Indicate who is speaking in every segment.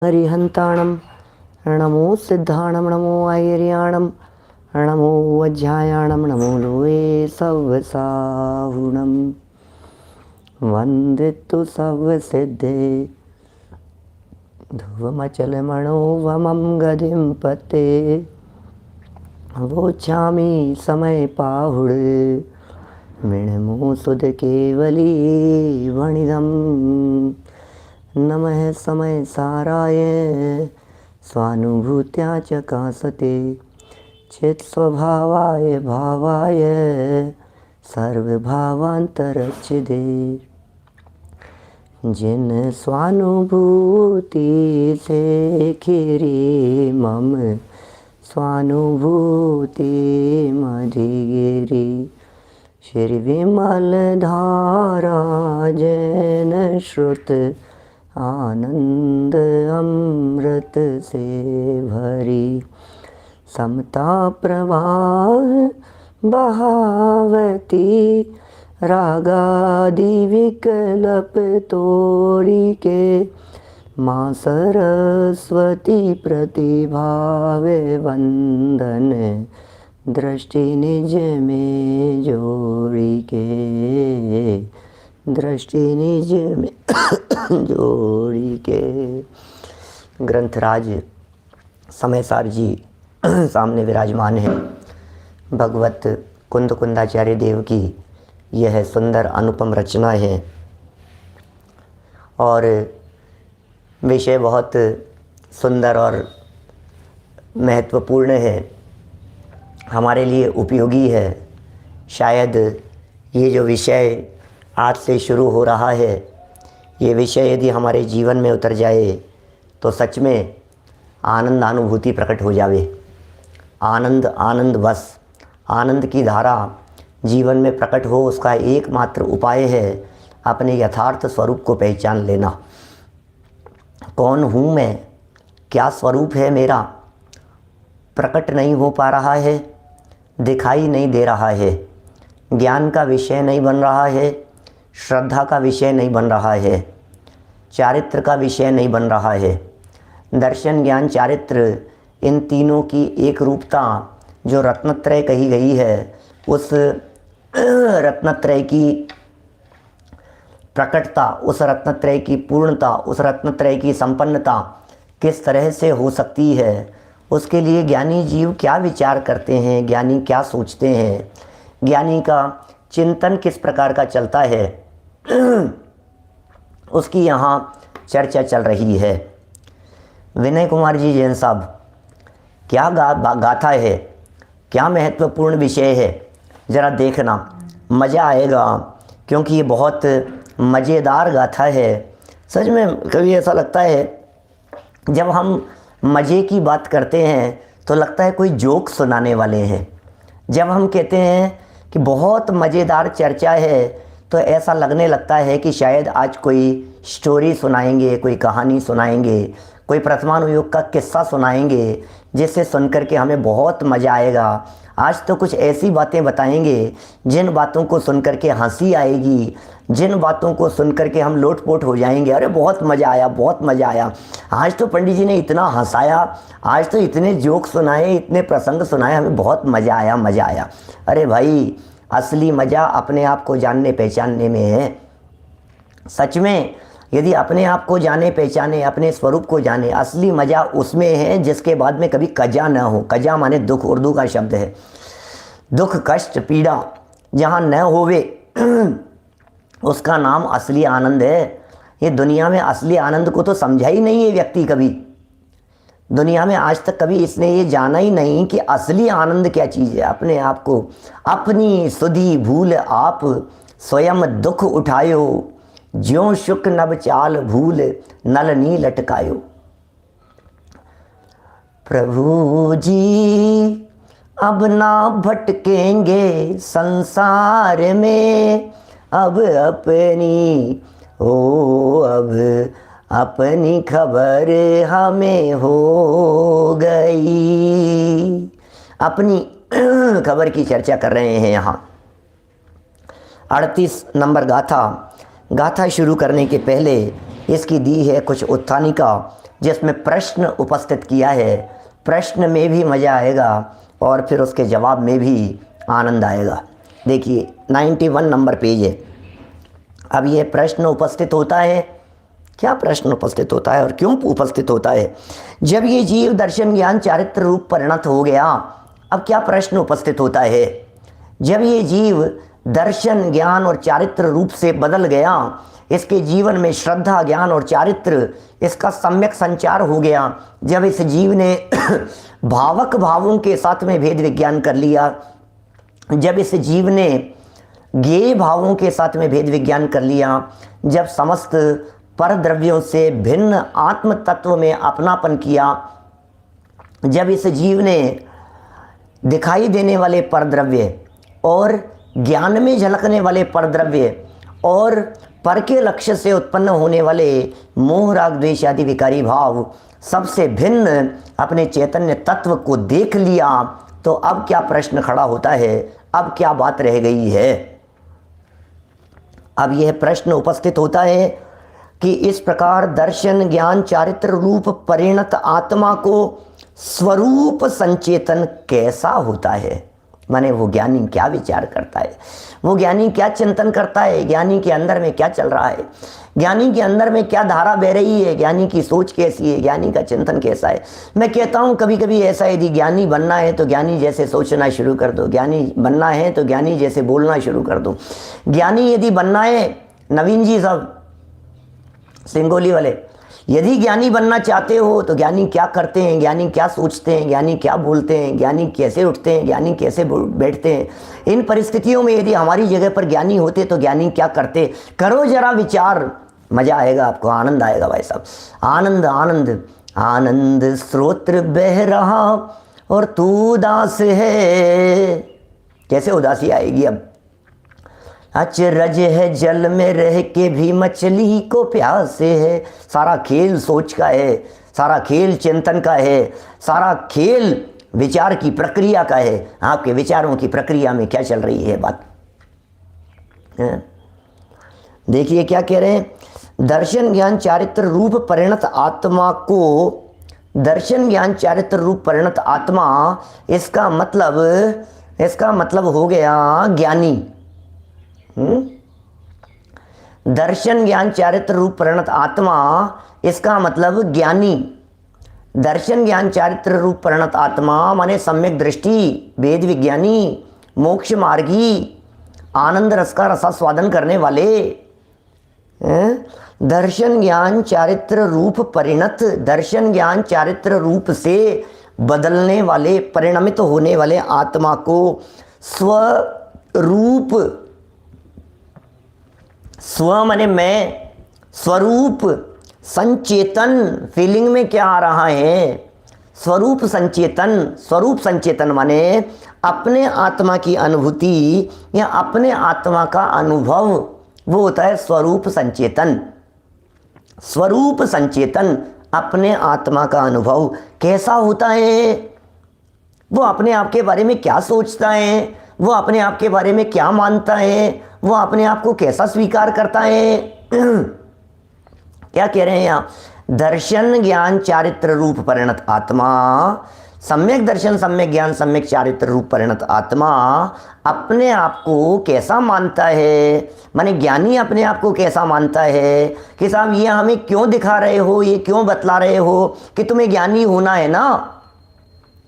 Speaker 1: हरिहन्ताणं नमो सिद्धाणं नमो ऐर्याणं नमो वज्रायाणं नमो लोये सव्वसाहुणं वन्दितु सव्वसिद्धे ध्रुवमचलमणोवमं गतिं पते वोचामि समयपाहुडे मिणमोसुधकेवली वणिदम् नमः समय साराय स्वानुभूत्या च कासते चित्स्वभावाय भावाय सर्वभावान्तरच्छिदे जिन स्वानुभूति से खिरी मम स्वानुभूति मधिगिरी श्री विमल धारा जैन श्रुत आनंद अमृत से भरी समता प्रवाह बहावती रागादि विकल्प तोड़ी के माँ सरस्वती प्रतिभावे वंदन दृष्टि निज में जोड़ी के दृष्टि निज में जोड़ी के। ग्रंथराज समयसार जी सामने विराजमान है। भगवत कुंद कुंदाचार्य देव की यह सुंदर अनुपम रचना है और विषय बहुत सुंदर और महत्वपूर्ण है, हमारे लिए उपयोगी है। शायद ये जो विषय आज से शुरू हो रहा है, ये विषय यदि हमारे जीवन में उतर जाए तो सच में आनंद अनुभूति प्रकट हो जावे। आनंद आनंद बस आनंद की धारा जीवन में प्रकट हो, उसका एकमात्र उपाय है अपने यथार्थ स्वरूप को पहचान लेना। कौन हूँ मैं, क्या स्वरूप है मेरा, प्रकट नहीं हो पा रहा है, दिखाई नहीं दे रहा है, ज्ञान का विषय नहीं बन रहा है, श्रद्धा का विषय नहीं बन रहा है, चारित्र का विषय नहीं बन रहा है। दर्शन ज्ञान चारित्र इन तीनों की एक रूपता जो रत्नत्रय कही गई है, उस रत्नत्रय की प्रकटता, उस रत्नत्रय की पूर्णता, उस रत्नत्रय की संपन्नता किस तरह से हो सकती है, उसके लिए ज्ञानी जीव क्या विचार करते हैं, ज्ञानी क्या सोचते हैं, ज्ञानी का चिंतन किस प्रकार का चलता है, उसकी यहाँ चर्चा चल रही है। विनय कुमार जी जैन साहब, क्या गाथा है, क्या महत्वपूर्ण विषय है, ज़रा देखना, मज़ा आएगा, क्योंकि ये बहुत मज़ेदार गाथा है। सच में कभी ऐसा लगता है जब हम मज़े की बात करते हैं तो लगता है कोई जोक सुनाने वाले हैं। जब हम कहते हैं कि बहुत मज़ेदार चर्चा है तो ऐसा लगने लगता है कि शायद आज कोई स्टोरी सुनाएंगे, कोई कहानी सुनाएंगे, कोई प्रथमानुयोग का किस्सा सुनाएंगे जिससे सुनकर के हमें बहुत मज़ा आएगा। आज तो कुछ ऐसी बातें बताएंगे जिन बातों को सुनकर के हंसी आएगी, जिन बातों को सुनकर के हम लोटपोट हो जाएंगे, अरे बहुत मज़ा आया, बहुत मज़ा आया, आज तो पंडित जी ने इतना हंसाया, आज तो इतने जोक सुनाए, इतने प्रसंग सुनाए, हमें बहुत मज़ा आया, मज़ा आया। अरे भाई, असली मज़ा अपने आप को जानने पहचानने में है। सच में यदि अपने आप को जाने पहचाने, अपने स्वरूप को जाने, असली मज़ा उसमें है जिसके बाद में कभी कजा न हो। कजा माने दुख, उर्दू का शब्द है। दुख, कष्ट, पीड़ा जहाँ न होवे उसका नाम असली आनंद है। ये दुनिया में असली आनंद को तो समझा ही नहीं है व्यक्ति कभी। दुनिया में आज तक कभी इसने ये जाना ही नहीं कि असली आनंद क्या चीज़ है। अपने आप को, अपनी सुधी भूल आप स्वयं दुख उठायो, ज्यों शुक नभ चाल भूल नलनी लटकायो। प्रभु जी अब ना भटकेंगे संसार में, अब अपनी हो, अब अपनी खबर हमें हो गई। अपनी खबर की चर्चा कर रहे हैं यहाँ। 38 नंबर गाथा। गाथा शुरू करने के पहले इसकी दी है कुछ उत्थानिका, जिसमें प्रश्न उपस्थित किया है। प्रश्न में भी मज़ा आएगा और फिर उसके जवाब में भी आनंद आएगा। देखिए 91 नंबर पेज है। अब ये प्रश्न उपस्थित होता है, क्या प्रश्न उपस्थित होता है और क्यों उपस्थित होता है? जब ये जीव दर्शन ज्ञान चारित्र रूप परिणत हो गया, अब क्या प्रश्न उपस्थित होता है? जब ये जीव दर्शन ज्ञान और चारित्र रूप से बदल गया, इसके जीवन में श्रद्धा ज्ञान और चारित्र इसका सम्यक संचार हो गया, जब इस जीव ने भावक भावों के साथ में भेद विज्ञान कर लिया, जब इस जीव ने ज्ञेय भावों के साथ में भेद विज्ञान कर लिया, जब समस्त पर द्रव्यों से भिन्न आत्म तत्व में अपनापन किया, जब इस जीव ने दिखाई देने वाले परद्रव्य और ज्ञान में झलकने वाले परद्रव्य और पर के लक्ष्य से उत्पन्न होने वाले मोह राग द्वेष आदि विकारी भाव सबसे भिन्न अपने चैतन्य तत्व को देख लिया, तो अब क्या प्रश्न खड़ा होता है? अब क्या बात रह गई है? अब यह प्रश्न उपस्थित होता है कि इस प्रकार दर्शन ज्ञान चारित्र रूप परिणत आत्मा को स्वरूप संचेतन कैसा होता है? माने वो ज्ञानी क्या विचार करता है, वो ज्ञानी क्या चिंतन करता है, ज्ञानी के अंदर में क्या चल रहा है, ज्ञानी के अंदर में क्या धारा बह रही है, ज्ञानी की सोच कैसी है, ज्ञानी का चिंतन कैसा है। मैं कहता हूँ कभी कभी ऐसा, यदि ज्ञानी बनना है तो ज्ञानी जैसे सोचना शुरू कर दो, ज्ञानी बनना है तो ज्ञानी जैसे बोलना शुरू कर दो। ज्ञानी यदि बनना है, नवीन जी सब सिंगोली वाले, यदि ज्ञानी बनना चाहते हो तो ज्ञानी क्या करते हैं, ज्ञानी क्या सोचते हैं, ज्ञानी क्या बोलते हैं, ज्ञानी कैसे उठते हैं, ज्ञानी कैसे बैठते हैं, इन परिस्थितियों में यदि हमारी जगह पर ज्ञानी होते तो ज्ञानी क्या करते? करो जरा विचार, मज़ा आएगा आपको, आनंद आएगा भाई साहब। आनंद आनंद आनंद स्रोत्र बह रहा और तू उदास है। कैसे उदासी आएगी? अब अचरज है जल में रह के भी मछली को प्यास है। सारा खेल सोच का है, सारा खेल चिंतन का है, सारा खेल विचार की प्रक्रिया का है। आपके विचारों की प्रक्रिया में क्या चल रही है बात? देखिए क्या कह रहे हैं, दर्शन ज्ञान चारित्र रूप परिणत आत्मा को, दर्शन ज्ञान चारित्र रूप परिणत आत्मा, इसका मतलब हो गया ज्ञानी। दर्शन ज्ञान चारित्र रूप परिणत आत्मा, इसका मतलब ज्ञानी। दर्शन ज्ञान चारित्र रूप परिणत आत्मा माने सम्यक दृष्टि, वेद विज्ञानी, मोक्ष मार्गी, आनंद रस का रसास्वादन करने वाले। दर्शन ज्ञान चारित्र रूप परिणत, दर्शन ज्ञान चारित्र रूप से बदलने वाले, परिणमित होने वाले आत्मा को स्वरूप, स्व माने मैं, स्वरूप संचेतन, फीलिंग में क्या आ रहा है? स्वरूप संचेतन। स्वरूप संचेतन माने अपने आत्मा की अनुभूति या अपने आत्मा का अनुभव, वो होता है स्वरूप संचेतन। स्वरूप संचेतन, अपने आत्मा का अनुभव कैसा होता है? वो अपने आप के बारे में क्या सोचता है, वो अपने आप के बारे में क्या मानता है, वो अपने आप को कैसा स्वीकार करता है? क्या कह रहे हैं यहाँ? दर्शन ज्ञान चारित्र रूप परिणत आत्मा, सम्यक दर्शन सम्यक ज्ञान सम्यक चारित्र रूप परिणत आत्मा अपने आप को कैसा मानता है? माने ज्ञानी अपने आप को कैसा मानता है कि साहब ये हमें क्यों दिखा रहे हो, ये क्यों बतला रहे हो कि तुम्हें ज्ञानी होना है ना?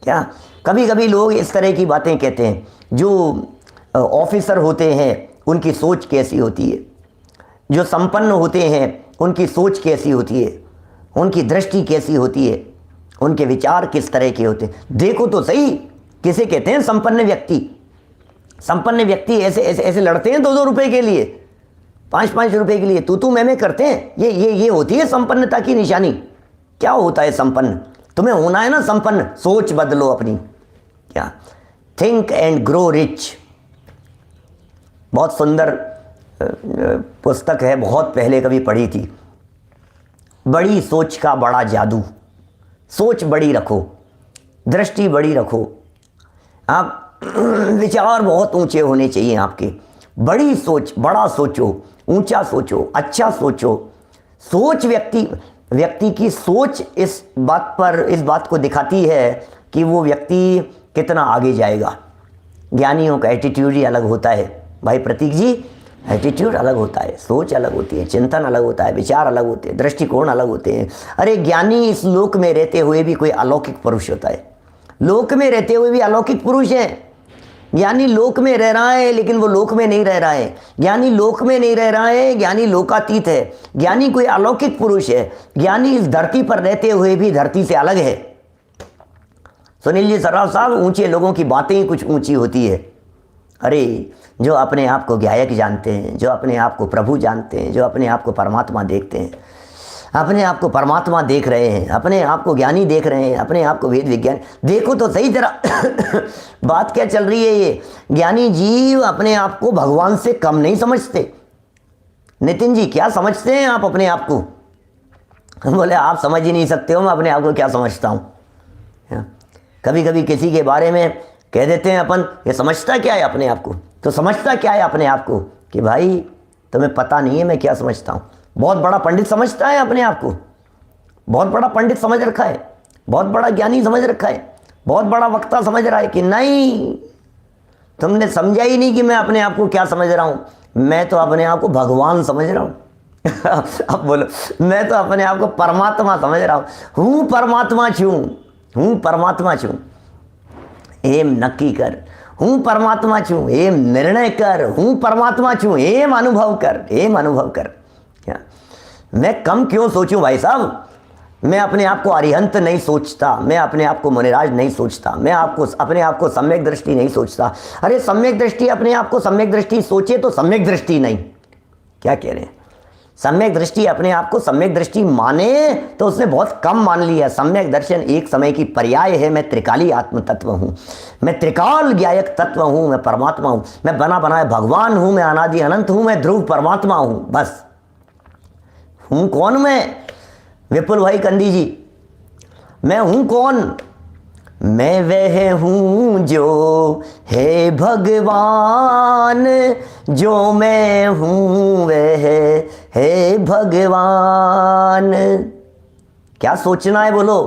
Speaker 1: क्या कभी कभी लोग इस तरह की बातें कहते हैं। जो ऑफिसर होते हैं उनकी सोच कैसी होती है, जो संपन्न होते हैं उनकी सोच कैसी होती है, उनकी दृष्टि कैसी होती है, उनके विचार किस तरह के होते हैं। देखो तो सही, किसे कहते हैं संपन्न व्यक्ति? संपन्न व्यक्ति ऐसे ऐसे ऐसे लड़ते हैं 2-2 रुपए के लिए, 5-5 रुपए के लिए तू मैं करते हैं। ये होती है संपन्नता की निशानी। क्या होता है संपन्न? तुम्हें होना है ना संपन्न, सोच बदलो अपनी। क्या? Think and grow rich. बहुत सुंदर पुस्तक है, बहुत पहले कभी पढ़ी थी। बड़ी सोच का बड़ा जादू। सोच बड़ी रखो, दृष्टि बड़ी रखो, आप विचार बहुत ऊंचे होने चाहिए आपके। बड़ी सोच, बड़ा सोचो, ऊंचा सोचो, अच्छा सोचो। सोच व्यक्ति, व्यक्ति की सोच इस बात को दिखाती है कि वो व्यक्ति कितना आगे जाएगा। ज्ञानियों का एटीट्यूड ही अलग होता है भाई प्रतीक जी, एटीट्यूड अलग होता है, सोच अलग होती है, चिंतन अलग होता है, विचार अलग होते हैं, दृष्टिकोण अलग होते हैं। अरे ज्ञानी इस लोक में रहते हुए भी कोई अलौकिक पुरुष होता है, लोक में रहते हुए भी अलौकिक पुरुष है। ज्ञानी लोक में रह रहा है लेकिन वो लोक में नहीं रह रहा है, ज्ञानी लोक में नहीं रह रहा है, ज्ञानी लोकातीत है, ज्ञानी कोई अलौकिक पुरुष है। ज्ञानी इस धरती पर रहते हुए भी धरती से अलग है। सुनील जी सर्राफ साहब, ऊंचे लोगों की बातें ही कुछ ऊंची होती है। अरे जो अपने आप को गायक जानते हैं, जो अपने आप को प्रभु जानते हैं, जो अपने आप को परमात्मा देखते हैं, अपने आप को परमात्मा देख रहे हैं, अपने आप को ज्ञानी देख रहे हैं, अपने आप को वेद विज्ञान, देखो तो सही तरह बात क्या चल रही है। ये ज्ञानी जीव अपने आप को भगवान से कम नहीं समझते। नितिन जी क्या समझते हैं आप अपने आप को? बोले आप समझ ही नहीं सकते हो, मैं अपने आप को क्या समझता हूँ। कभी कभी किसी के बारे में कह देते हैं अपन, ये समझता क्या है अपने आप को? तो समझता क्या है अपने आप को कि भाई तुम्हें पता नहीं है मैं क्या समझता हूँ। बहुत बड़ा पंडित समझता है अपने आप को, बहुत बड़ा पंडित समझ रखा है, बहुत बड़ा ज्ञानी समझ रखा है, बहुत बड़ा वक्ता समझ रहा है कि नहीं, तुमने समझा ही नहीं कि मैं अपने आप को क्या समझ रहा हूँ। मैं तो अपने आप को भगवान समझ रहा हूँ। अब बोलो, मैं तो अपने आप को परमात्मा समझ रहा हूँ परमात्मा छूँ, हूँ परमात्मा छूँ। एम नक्की कर, हूँ परमात्मा छूँ, एम निर्णय कर, हूँ परमात्मा छूँ, एम अनुभव कर, एम अनुभव कर। क्या मैं कम क्यों सोचूं भाई साहब? मैं अपने आप को अरिहंत नहीं सोचता, मैं अपने आप को मुनिराज नहीं सोचता, मैं अपने आप को सम्यक दृष्टि नहीं सोचता। अरे सम्यक दृष्टि अपने आप को सम्यक दृष्टि सोचे तो सम्यक दृष्टि नहीं, क्या कह रहे हैं? सम्यक दृष्टि अपने आप को सम्यक दृष्टि माने तो उसने बहुत कम मान लिया। सम्यक दर्शन एक समय की पर्याय है। मैं त्रिकाली आत्म तत्व हूँ, मैं त्रिकाल ज्ञायक तत्व हूँ, मैं परमात्मा हूँ, मैं बना बनाया भगवान हूँ, मैं अनादि अनंत हूँ, मैं ध्रुव परमात्मा हूँ। बस हूँ कौन मैं? विपुल भाई कंदी जी, मैं हूँ कौन? मैं वह हूँ जो है भगवान, जो मैं हूँ वह है भगवान। क्या सोचना है बोलो,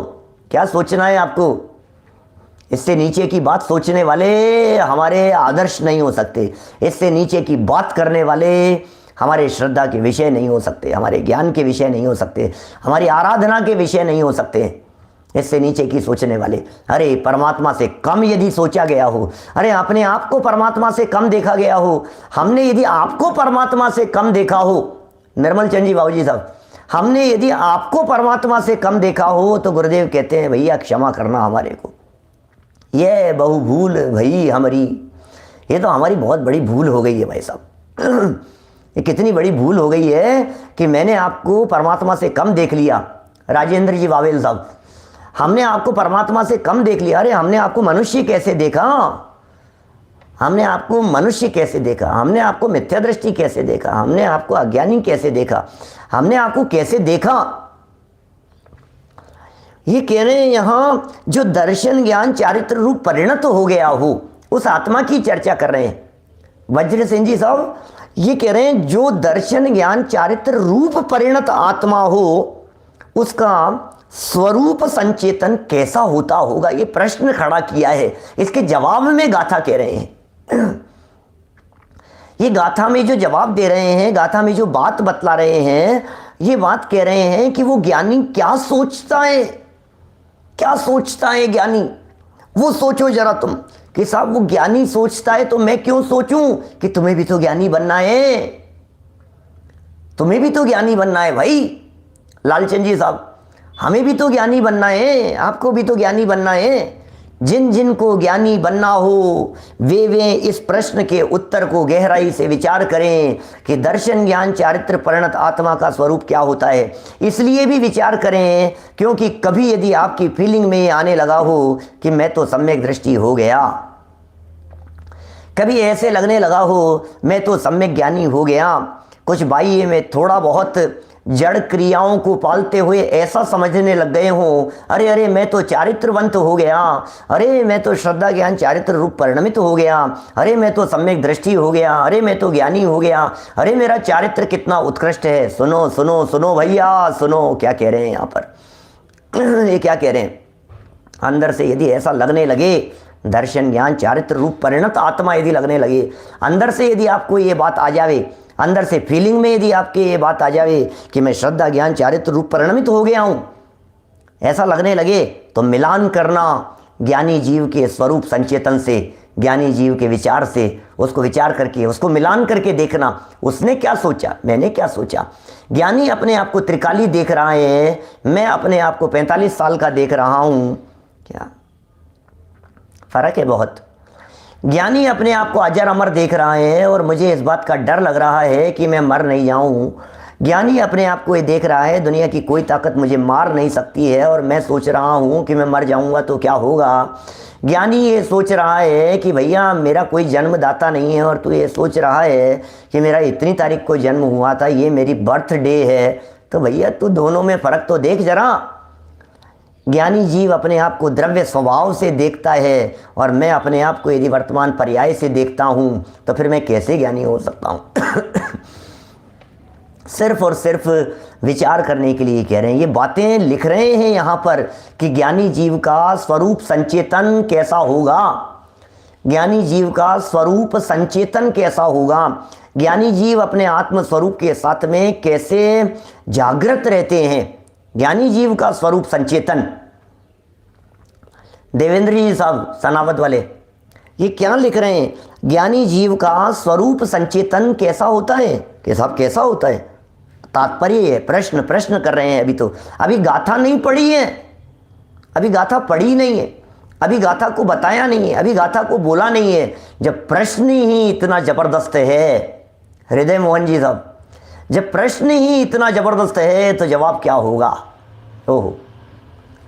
Speaker 1: क्या सोचना है आपको? इससे नीचे की बात सोचने वाले हमारे आदर्श नहीं हो सकते, इससे नीचे की बात करने वाले हमारे श्रद्धा के विषय नहीं हो सकते, हमारे ज्ञान के विषय नहीं हो सकते, हमारी आराधना के विषय नहीं हो सकते। इससे नीचे की सोचने वाले, अरे परमात्मा से कम यदि सोचा गया हो, अरे अपने आप को परमात्मा से कम देखा गया हो, हमने यदि आपको परमात्मा से कम देखा हो, निर्मल चंद जी बाबूजी साहब, हमने यदि आपको परमात्मा से कम देखा हो तो गुरुदेव कहते हैं भैया क्षमा करना हमारे को, ये बहु भूल भई हमारी, ये तो हमारी बहुत बड़ी भूल हो गई है भाई साहब। ये कितनी बड़ी भूल हो गई है कि मैंने आपको परमात्मा से कम देख लिया। राजेंद्र जी वावेल साहब, हमने आपको परमात्मा से कम देख लिया। अरे हमने आपको मनुष्य कैसे देखा? हमने आपको मनुष्य कैसे देखा? हमने आपको मिथ्या दृष्टि कैसे देखा? हमने आपको अज्ञानी कैसे देखा? हमने आपको कैसे देखा? ये कह रहे हैं यहां जो दर्शन ज्ञान चारित्र रूप परिणत हो गया हो, उस आत्मा की चर्चा कर रहे हैं वज्र सिंह जी साहब। ये कह रहे हैं जो दर्शन ज्ञान चारित्र रूप परिणत आत्मा हो, उसका स्वरूप संचेतन कैसा होता होगा? ये प्रश्न खड़ा किया है। इसके जवाब में गाथा कह रहे हैं। ये गाथा में जो जवाब दे रहे हैं, गाथा में जो बात बतला रहे हैं, ये बात कह रहे हैं कि वो ज्ञानी क्या सोचता है, क्या सोचता है ज्ञानी, वो सोचो जरा तुम कि साहब वो ज्ञानी सोचता है तो मैं क्यों सोचूं कि तुम्हें भी तो ज्ञानी बनना है, तुम्हें भी तो ज्ञानी बनना है भाई लालचंद जी साहब, हमें भी तो ज्ञानी बनना है, आपको भी तो ज्ञानी बनना है। जिन जिन को ज्ञानी बनना हो वे इस प्रश्न के उत्तर को गहराई से विचार करें कि दर्शन ज्ञान चारित्र परिणत आत्मा का स्वरूप क्या होता है। इसलिए भी विचार करें क्योंकि कभी यदि आपकी फीलिंग में ये आने लगा हो कि मैं तो सम्यक दृष्टि हो गया, कभी ऐसे लगने लगा हो मैं तो सम्यक ज्ञानी हो गया, कुछ बाह्य में थोड़ा बहुत जड़ क्रियाओं को पालते हुए ऐसा समझने लग गए हों, अरे अरे मैं तो चारित्रवंत हो गया, अरे मैं तो श्रद्धा ज्ञान चारित्र रूप परिणमित हो गया, अरे मैं तो सम्यक दृष्टि हो गया, अरे मैं तो ज्ञानी हो गया, अरे मेरा चारित्र कितना उत्कृष्ट है। सुनो सुनो सुनो भैया, सुनो क्या कह रहे हैं यहाँ पर। ये क्या कह रहे हैं, अंदर से यदि ऐसा लगने लगे, दर्शन ज्ञान चारित्र रूप परिणत आत्मा यदि लगने लगे, अंदर से यदि आपको ये बात आ जावे, अंदर से फीलिंग में यदि आपके ये बात आ जावे कि मैं श्रद्धा ज्ञान चारित्र रूप परिणमित हो गया हूँ, ऐसा लगने लगे, तो मिलान करना ज्ञानी जीव के स्वरूप संचेतन से, ज्ञानी जीव के विचार से, उसको विचार करके उसको मिलान करके देखना, उसने क्या सोचा, मैंने क्या सोचा। ज्ञानी अपने आप को त्रिकाली देख रहा है, मैं अपने आप को 45 साल का देख रहा हूँ, क्या फर्क है बहुत। ज्ञानी अपने आप को अजर अमर देख रहा है और मुझे इस बात का डर लग रहा है कि मैं मर नहीं जाऊं। ज्ञानी अपने आप को ये देख रहा है, दुनिया की कोई ताकत मुझे मार नहीं सकती है, और मैं सोच रहा हूं कि मैं मर जाऊंगा तो क्या होगा। ज्ञानी ये सोच रहा है कि भैया मेरा कोई जन्मदाता नहीं है, और तू ये सोच रहा है कि मेरा इतनी तारीख को जन्म हुआ था, ये मेरी बर्थडे है, तो भैया तू दोनों में फ़र्क तो देख जरा। ज्ञानी जीव अपने आप को द्रव्य स्वभाव से देखता है, और मैं अपने आप को यदि वर्तमान पर्याय से देखता हूँ, तो फिर मैं कैसे ज्ञानी हो सकता हूँ। सिर्फ और सिर्फ विचार करने के लिए कह रहे हैं, ये बातें लिख रहे हैं यहाँ पर कि ज्ञानी जीव का स्वरूप संचेतन कैसा होगा, ज्ञानी जीव का स्वरूप संचेतन कैसा होगा, ज्ञानी जीव अपने आत्म स्वरूप के साथ में कैसे जागृत रहते हैं। ज्ञानी जीव का स्वरूप संचेतन, देवेंद्र जी साहब सनावत वाले ये क्या लिख रहे हैं, ज्ञानी जीव का स्वरूप संचेतन कैसा होता है, कि साहब कैसा होता है, तात्पर्य है, प्रश्न कर रहे हैं। अभी तो अभी गाथा नहीं पढ़ी है, अभी गाथा पढ़ी नहीं है, अभी गाथा को बताया नहीं है, अभी गाथा को बोला नहीं है। जब प्रश्न ही इतना जबरदस्त है हृदय मोहन जी साहब, जब प्रश्न ही इतना जबरदस्त है तो जवाब क्या होगा। ओहो,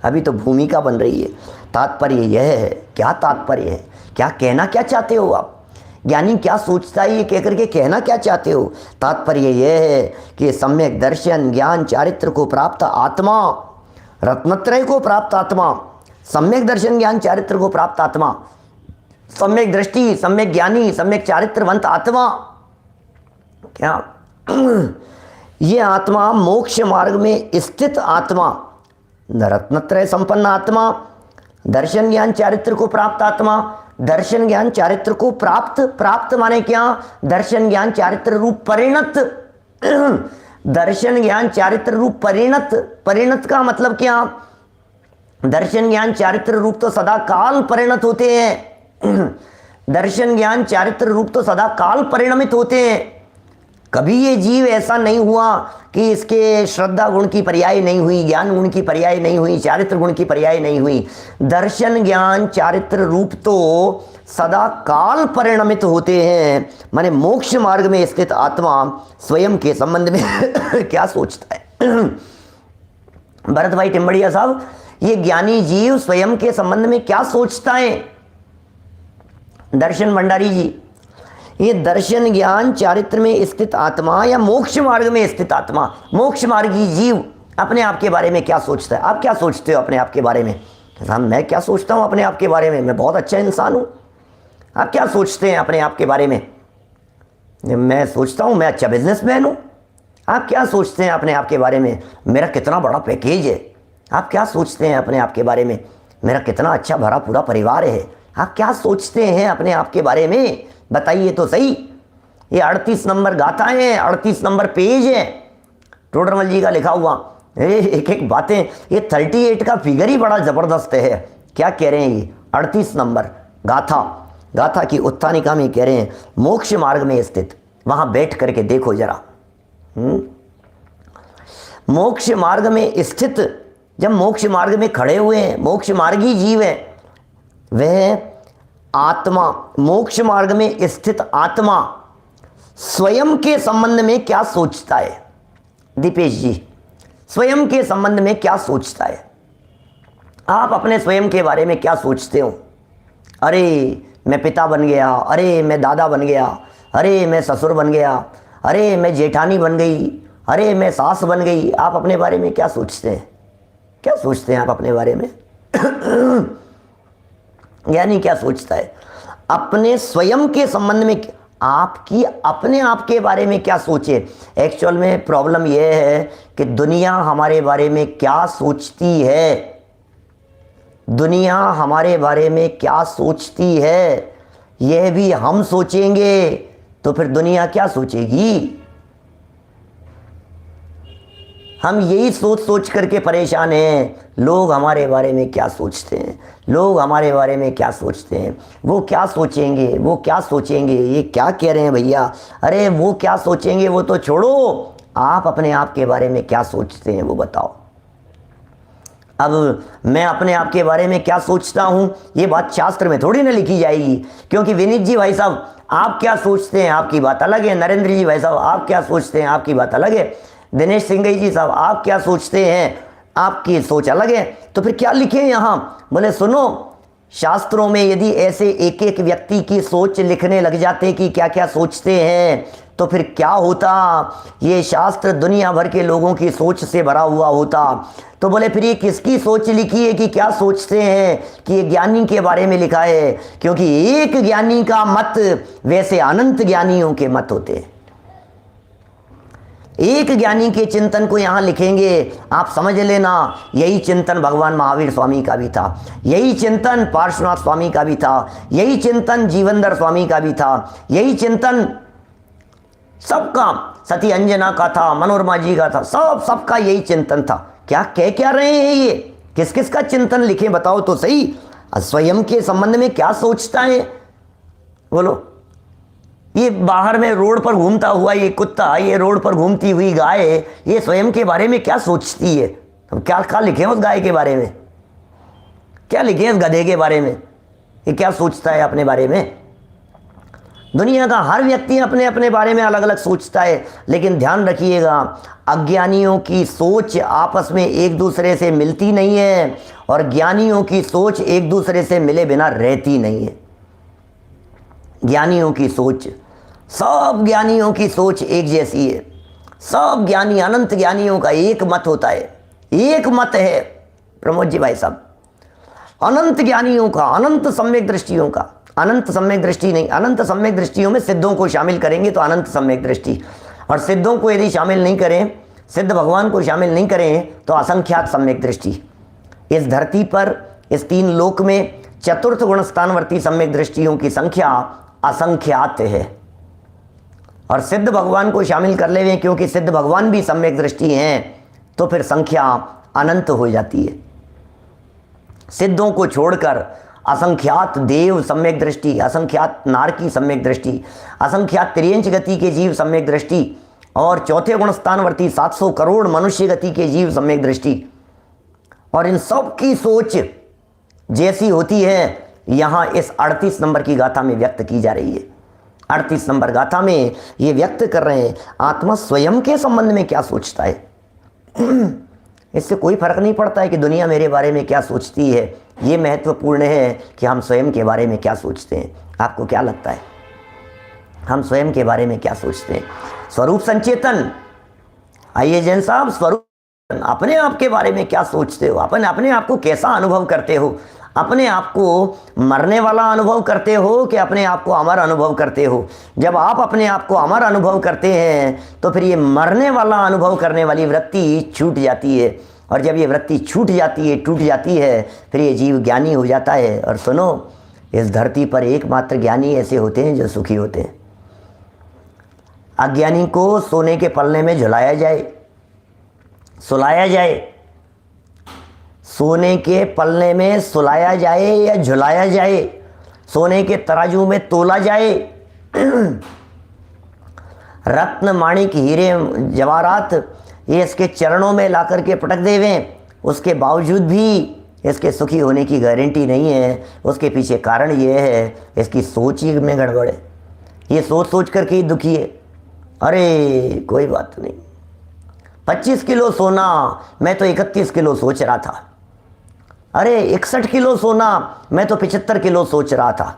Speaker 1: अभी तो भूमिका बन रही है। तात्पर्य यह है, क्या तात्पर्य है, क्या कहना क्या चाहते हो आप, ज्ञानी क्या सोचता है ये कह करके कहना क्या चाहते हो। तात्पर्य यह है कि सम्यक दर्शन ज्ञान चारित्र को प्राप्त आत्मा, रत्नत्रय को प्राप्त आत्मा, सम्यक दर्शन ज्ञान चारित्र को प्राप्त आत्मा, सम्यक दृष्टि सम्यक ज्ञानी सम्यक चारित्रवंत आत्मा, क्या ये आत्मा मोक्ष मार्ग में स्थित आत्मा, रत्नत्रय संपन्न आत्मा, दर्शन ज्ञान चारित्र को प्राप्त आत्मा, दर्शन ज्ञान चारित्र को प्राप्त माने क्या, दर्शन ज्ञान चारित्र रूप परिणत, दर्शन ज्ञान चारित्र रूप परिणत का मतलब क्या, दर्शन ज्ञान चारित्र रूप तो सदा काल परिणत होते हैं, दर्शन ज्ञान चारित्र रूप तो सदा काल परिणमित होते हैं। कभी ये जीव ऐसा नहीं हुआ कि इसके श्रद्धा गुण की पर्याय नहीं हुई, ज्ञान गुण की पर्याय नहीं हुई, चारित्र गुण की पर्याय नहीं हुई। दर्शन ज्ञान चारित्र रूप तो सदा काल परिणमित होते हैं। माने मोक्ष मार्ग में स्थित आत्मा स्वयं के संबंध में क्या सोचता है। भरत भाई टिम्बड़िया साहब, ये ज्ञानी जीव स्वयं के संबंध में क्या सोचता है। दर्शन भंडारी जी, ये दर्शन ज्ञान चारित्र में स्थित आत्मा या मोक्ष मार्ग में स्थित आत्मा, मोक्ष मार्गी जीव अपने आप के बारे में क्या सोचता है। आप क्या सोचते हो अपने आप के बारे में। साहब मैं क्या सोचता हूँ अपने आप के बारे में, मैं बहुत अच्छा इंसान हूँ। आप क्या सोचते हैं अपने आप के बारे में। मैं सोचता हूँ मैं अच्छा बिजनेसमैन हूँ। आप क्या सोचते हैं अपने आप के बारे में, मेरा कितना बड़ा पैकेज है। आप क्या सोचते हैं अपने आप के बारे में, मेरा कितना अच्छा भरा पूरा परिवार है। आप क्या सोचते हैं अपने आप के बारे में, बताइए तो सही। ये 38 नंबर गाथा है, 38 नंबर पेज है टोडरमल जी का लिखा हुआ। एक एक बातें, ये 38 का फिगर ही बड़ा ज़बरदस्त है। क्या कह रहे हैं ये 38 नंबर गाथा की उत्थानिका में कह रहे हैं मोक्ष मार्ग में स्थित। वहाँ बैठ करके देखो जरा, मोक्ष मार्ग में स्थित, जब मोक्ष मार्ग में खड़े हुए हैं, मोक्ष मार्गी जीव है वह आत्मा, मोक्ष मार्ग में स्थित आत्मा स्वयं के संबंध में क्या सोचता है। दीपेश जी, स्वयं के संबंध में क्या सोचता है। आप अपने स्वयं के बारे में क्या सोचते हो। अरे मैं पिता बन गया, अरे मैं दादा बन गया, अरे मैं ससुर बन गया, अरे मैं जेठानी बन गई, अरे मैं सास बन गई। आप अपने बारे में क्या सोचते हैं? क्या सोचते हैं आप अपने बारे में? ज्ञानी क्या सोचता है अपने स्वयं के संबंध में? आपकी अपने आप के बारे में क्या सोचे? एक्चुअल में प्रॉब्लम यह है कि दुनिया हमारे बारे में क्या सोचती है। दुनिया हमारे बारे में क्या सोचती है यह भी हम सोचेंगे तो फिर दुनिया क्या सोचेगी? हम यही सोच सोच करके परेशान हैं। लोग हमारे बारे में क्या सोचते हैं, लोग हमारे बारे में क्या सोचते हैं, वो क्या सोचेंगे, वो क्या सोचेंगे। ये क्या कह रहे हैं भैया? अरे वो क्या सोचेंगे वो तो छोड़ो, आप अपने आप के बारे में क्या सोचते हैं वो बताओ। अब मैं अपने आप के बारे में क्या सोचता हूँ ये बात शास्त्र में थोड़ी ना लिखी जाएगी, क्योंकि विनीत जी भाई साहब आप क्या सोचते हैं आपकी बात अलग है। नरेंद्र जी भाई साहब आप क्या सोचते हैं आपकी बात अलग है। दिनेश सिंह जी साहब आप क्या सोचते हैं आपकी सोच अलग है। तो फिर क्या लिखे यहाँ? बोले सुनो, शास्त्रों में यदि ऐसे एक एक व्यक्ति की सोच लिखने लग जाते कि क्या क्या सोचते हैं तो फिर क्या होता? ये शास्त्र दुनिया भर के लोगों की सोच से भरा हुआ होता। तो बोले फिर ये किसकी सोच लिखी है कि क्या सोचते हैं? कि ये ज्ञानी के बारे में लिखा है, क्योंकि एक ज्ञानी का मत वैसे अनंत ज्ञानियों के मत होते हैं। एक ज्ञानी के चिंतन को यहाँ लिखेंगे, आप समझ लेना यही चिंतन भगवान महावीर स्वामी का भी था, यही चिंतन पार्श्वनाथ स्वामी का भी था, यही चिंतन जीवनधर स्वामी का भी था, यही चिंतन सबका सती अंजना का था, मनोरमा जी का था, सबका यही चिंतन था। क्या कह क्या रहे हैं ये? किस किस का चिंतन लिखे बताओ तो सही। स्वयं के संबंध में क्या सोचता है बोलो? ये बाहर में रोड पर घूमता हुआ ये कुत्ता, ये रोड पर घूमती हुई गाय, ये स्वयं के बारे में क्या सोचती है? अब क्या लिखे उस गाय के बारे में, क्या लिखे उस गधे के बारे में? ये क्या सोचता है अपने बारे में? दुनिया का हर व्यक्ति अपने अपने बारे में अलग अलग सोचता है, लेकिन ध्यान रखिएगा अज्ञानियों की सोच आपस में एक दूसरे से मिलती नहीं है और ज्ञानियों की सोच एक दूसरे से मिले बिना रहती नहीं है। ज्ञानियों की सोच, सब ज्ञानियों की सोच एक जैसी है। सब ज्ञानी, अनंत ज्ञानियों का एक मत होता है, एक मत है प्रमोद जी भाई साहब, अनंत ज्ञानियों का, अनंत सम्यक दृष्टियों का। अनंत सम्यक दृष्टि नहीं, अनंत सम्यक दृष्टियों में सिद्धों को शामिल करेंगे तो अनंत सम्यक दृष्टि, और सिद्धों को यदि शामिल नहीं करें, सिद्ध भगवान को शामिल नहीं करें तो असंख्यात सम्यक दृष्टि। इस धरती पर इस तीन लोक में चतुर्थ गुणस्थानवर्ती सम्यक दृष्टियों की संख्या असंख्यात है, और सिद्ध भगवान को शामिल कर ले क्योंकि सिद्ध भगवान भी सम्यक दृष्टि हैं तो फिर संख्या अनंत हो जाती है। सिद्धों को छोड़कर असंख्यात देव सम्यक दृष्टि, असंख्यात नारकी सम्यक दृष्टि, असंख्यात त्रियंच गति के जीव सम्यक दृष्टि, और चौथे गुणस्थानवर्ती 700 करोड़ मनुष्य गति के जीव सम्यक दृष्टि। और इन सब की सोच जैसी होती है यहाँ इस 38 नंबर की गाथा में व्यक्त की जा रही है। 38 नंबर गाथा में ये व्यक्त कर रहे हैं आत्मा स्वयं के संबंध में क्या सोचता है। इससे कोई फर्क नहीं पड़ता है कि दुनिया मेरे बारे में क्या सोचती है, ये महत्वपूर्ण है कि हम स्वयं के बारे में क्या सोचते हैं। आपको क्या लगता है हम स्वयं के बारे में क्या सोचते हैं? स्वरूप संचेतन, आइए जैन साहब, स्वरूप अपने आप के बारे में क्या सोचते हो? अपने आप को कैसा अनुभव करते हो? अपने आप को मरने वाला अनुभव करते हो कि अपने आप को अमर अनुभव करते हो? जब आप अपने आप को अमर अनुभव करते हैं तो फिर ये मरने वाला अनुभव करने वाली वृत्ति छूट जाती है, और जब ये वृत्ति छूट जाती है, टूट जाती है, फिर ये जीव ज्ञानी हो जाता है। और सुनो, इस धरती पर एकमात्र ज्ञानी ऐसे होते हैं जो सुखी होते हैं। अज्ञानी को सोने के पलने में झुलाया जाए, सुलाया जाए, सोने के पलने में सुलाया जाए या झुलाया जाए, सोने के तराजू में तोला जाए, रत्न माणिक हीरे जवाहरात ये इसके चरणों में ला करके पटक देवें, उसके बावजूद भी इसके सुखी होने की गारंटी नहीं है। उसके पीछे कारण ये है इसकी सोच ही में गड़बड़ है, ये सोच सोच करके ही दुखी है। अरे कोई बात नहीं, 25 किलो सोना, मैं तो 31 किलो सोच रहा था। अरे 61 किलो सोना, मैं तो 75 किलो सोच रहा था।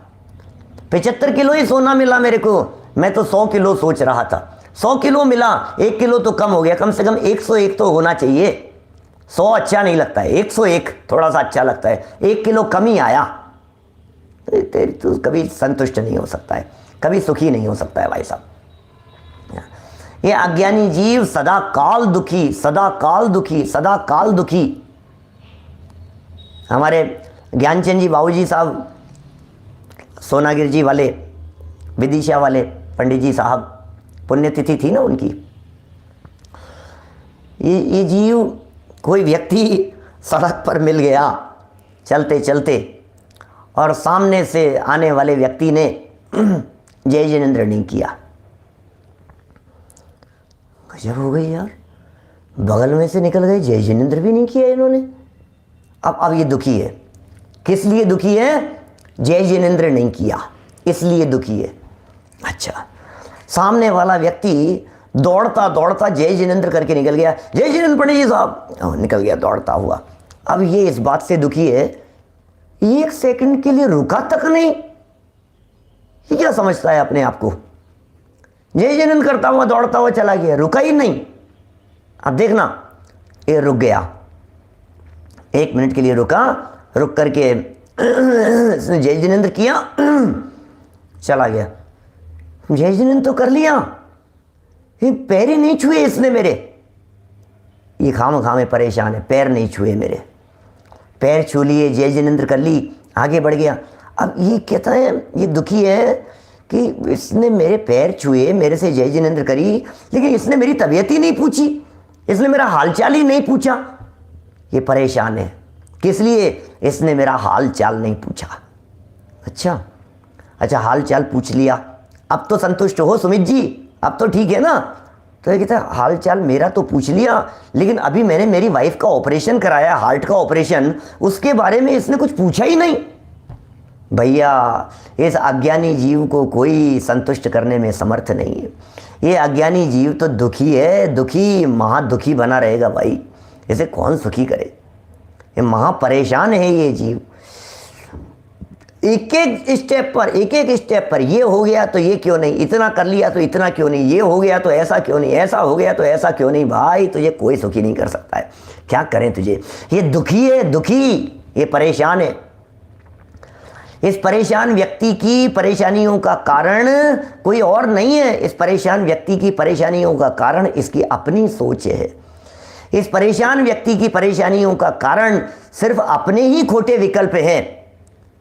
Speaker 1: 75 किलो ही सोना मिला मेरे को, मैं तो 100 किलो सोच रहा था। 100 किलो मिला, 1 किलो तो कम हो गया, कम से कम 101 तो होना चाहिए। 100 अच्छा नहीं लगता है, 101 थोड़ा सा अच्छा लगता है, 1 किलो कम ही आया तो कभी संतुष्ट नहीं हो सकता है, कभी सुखी नहीं हो सकता है भाई साहब। ये अज्ञानी जीव सदा काल दुखी, सदा काल दुखी, सदा काल दुखी। हमारे ज्ञानचंद जी बाबूजी साहब, सोनागिर जी वाले, विदिशा वाले पंडित जी साहब, पुण्यतिथि थी ना उनकी। ये जीव, कोई व्यक्ति सड़क पर मिल गया चलते चलते, और सामने से आने वाले व्यक्ति ने जय जिनेंद्र नहीं किया। गजब हो गई यार, बगल में से निकल गए, जय जिनेंद्र भी नहीं किया इन्होंने। अब ये दुखी है। किस लिए दुखी है? जय जिनेंद्र नहीं किया इसलिए दुखी है। अच्छा, सामने वाला व्यक्ति दौड़ता दौड़ता जय जिनेंद्र करके निकल गया, जय जिनेंद्र पंडित जी साहब, निकल गया दौड़ता हुआ। अब ये इस बात से दुखी है, 1 सेकंड के लिए रुका तक नहीं। ये क्या समझता है अपने आप को? जय जिनेंद्र करता हुआ दौड़ता हुआ चला गया, रुका ही नहीं। अब देखना, ये रुक गया, 1 मिनट के लिए रुका, रुक करके इसने जय जिनेंद्र किया, चला गया। जय जिनेंद्र तो कर लिया, ये पैर ही नहीं छुए इसने मेरे। ये खाम में परेशान है, पैर नहीं छुए मेरे। पैर छू लिए, जय जिनेंद्र कर ली, आगे बढ़ गया। अब ये कहता है, ये दुखी है कि इसने मेरे पैर छुए, मेरे से जय जिनेंद्र करी, लेकिन इसने मेरी तबीयत ही नहीं पूछी, इसने मेरा हालचाल ही नहीं पूछा। ये परेशान है, किस लिए? इसने मेरा हालचाल नहीं पूछा। अच्छा, हालचाल पूछ लिया, अब तो संतुष्ट हो सुमित जी, अब तो ठीक है ना? तो ये कहता है, हालचाल मेरा तो पूछ लिया, लेकिन अभी मैंने मेरी वाइफ का ऑपरेशन कराया, हार्ट का ऑपरेशन, उसके बारे में इसने कुछ पूछा ही नहीं। भैया, इस अज्ञानी जीव को कोई संतुष्ट करने में समर्थ नहीं है। ये अज्ञानी जीव तो दुखी है, दुखी, महादुखी बना रहेगा भाई। इसे कौन सुखी करे? ये महा परेशान है ये जीव। एक एक स्टेप पर ये हो गया तो ये क्यों नहीं, इतना कर लिया तो इतना क्यों नहीं, ये हो गया तो ऐसा क्यों नहीं, ऐसा हो गया तो ऐसा क्यों नहीं। भाई तुझे कोई सुखी नहीं कर सकता है, क्या करें तुझे? ये दुखी है, दुखी, ये परेशान है। इस परेशान व्यक्ति की परेशानियों का कारण कोई और नहीं है। इस परेशान व्यक्ति की परेशानियों का कारण इसकी अपनी सोच है। इस परेशान व्यक्ति की परेशानियों का कारण सिर्फ अपने ही खोटे विकल्प हैं।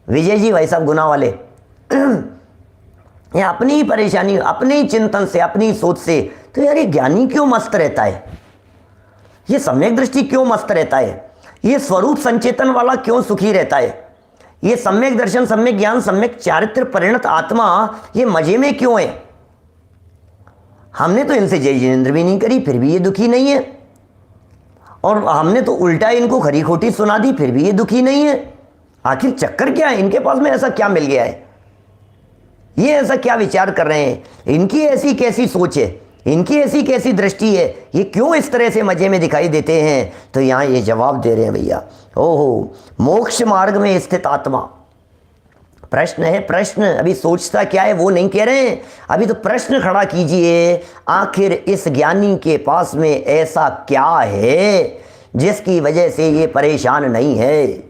Speaker 1: विजय जी भाई साहब गुना वाले, ये अपनी ही परेशानी, अपने ही चिंतन से, अपनी सोच से। तो यार ये ज्ञानी क्यों मस्त रहता है? ये सम्यक दृष्टि क्यों मस्त रहता है? ये स्वरूप संचेतन वाला क्यों सुखी रहता है? ये सम्यक दर्शन, सम्यक ज्ञान, सम्यक चारित्र परिणत आत्मा ये मजे में क्यों है? हमने तो इनसे जय जिनेंद्र भी नहीं करी, फिर भी ये दुखी नहीं है। और हमने तो उल्टा इनको खरी खोटी सुना दी, फिर भी ये दुखी नहीं है। आखिर चक्कर क्या है? इनके पास में ऐसा क्या मिल गया है? ये ऐसा क्या विचार कर रहे हैं? इनकी ऐसी कैसी सोच है? इनकी ऐसी कैसी दृष्टि है? ये क्यों इस तरह से मजे में दिखाई देते हैं? तो यहाँ ये जवाब दे रहे हैं भैया। ओहो, मोक्ष मार्ग में स्थित आत्मा। प्रश्न है, प्रश्न। अभी सोचता क्या है वो नहीं कह रहे हैं, अभी तो प्रश्न खड़ा कीजिए। आखिर इस ज्ञानी के पास में ऐसा क्या है जिसकी वजह से ये परेशान नहीं है?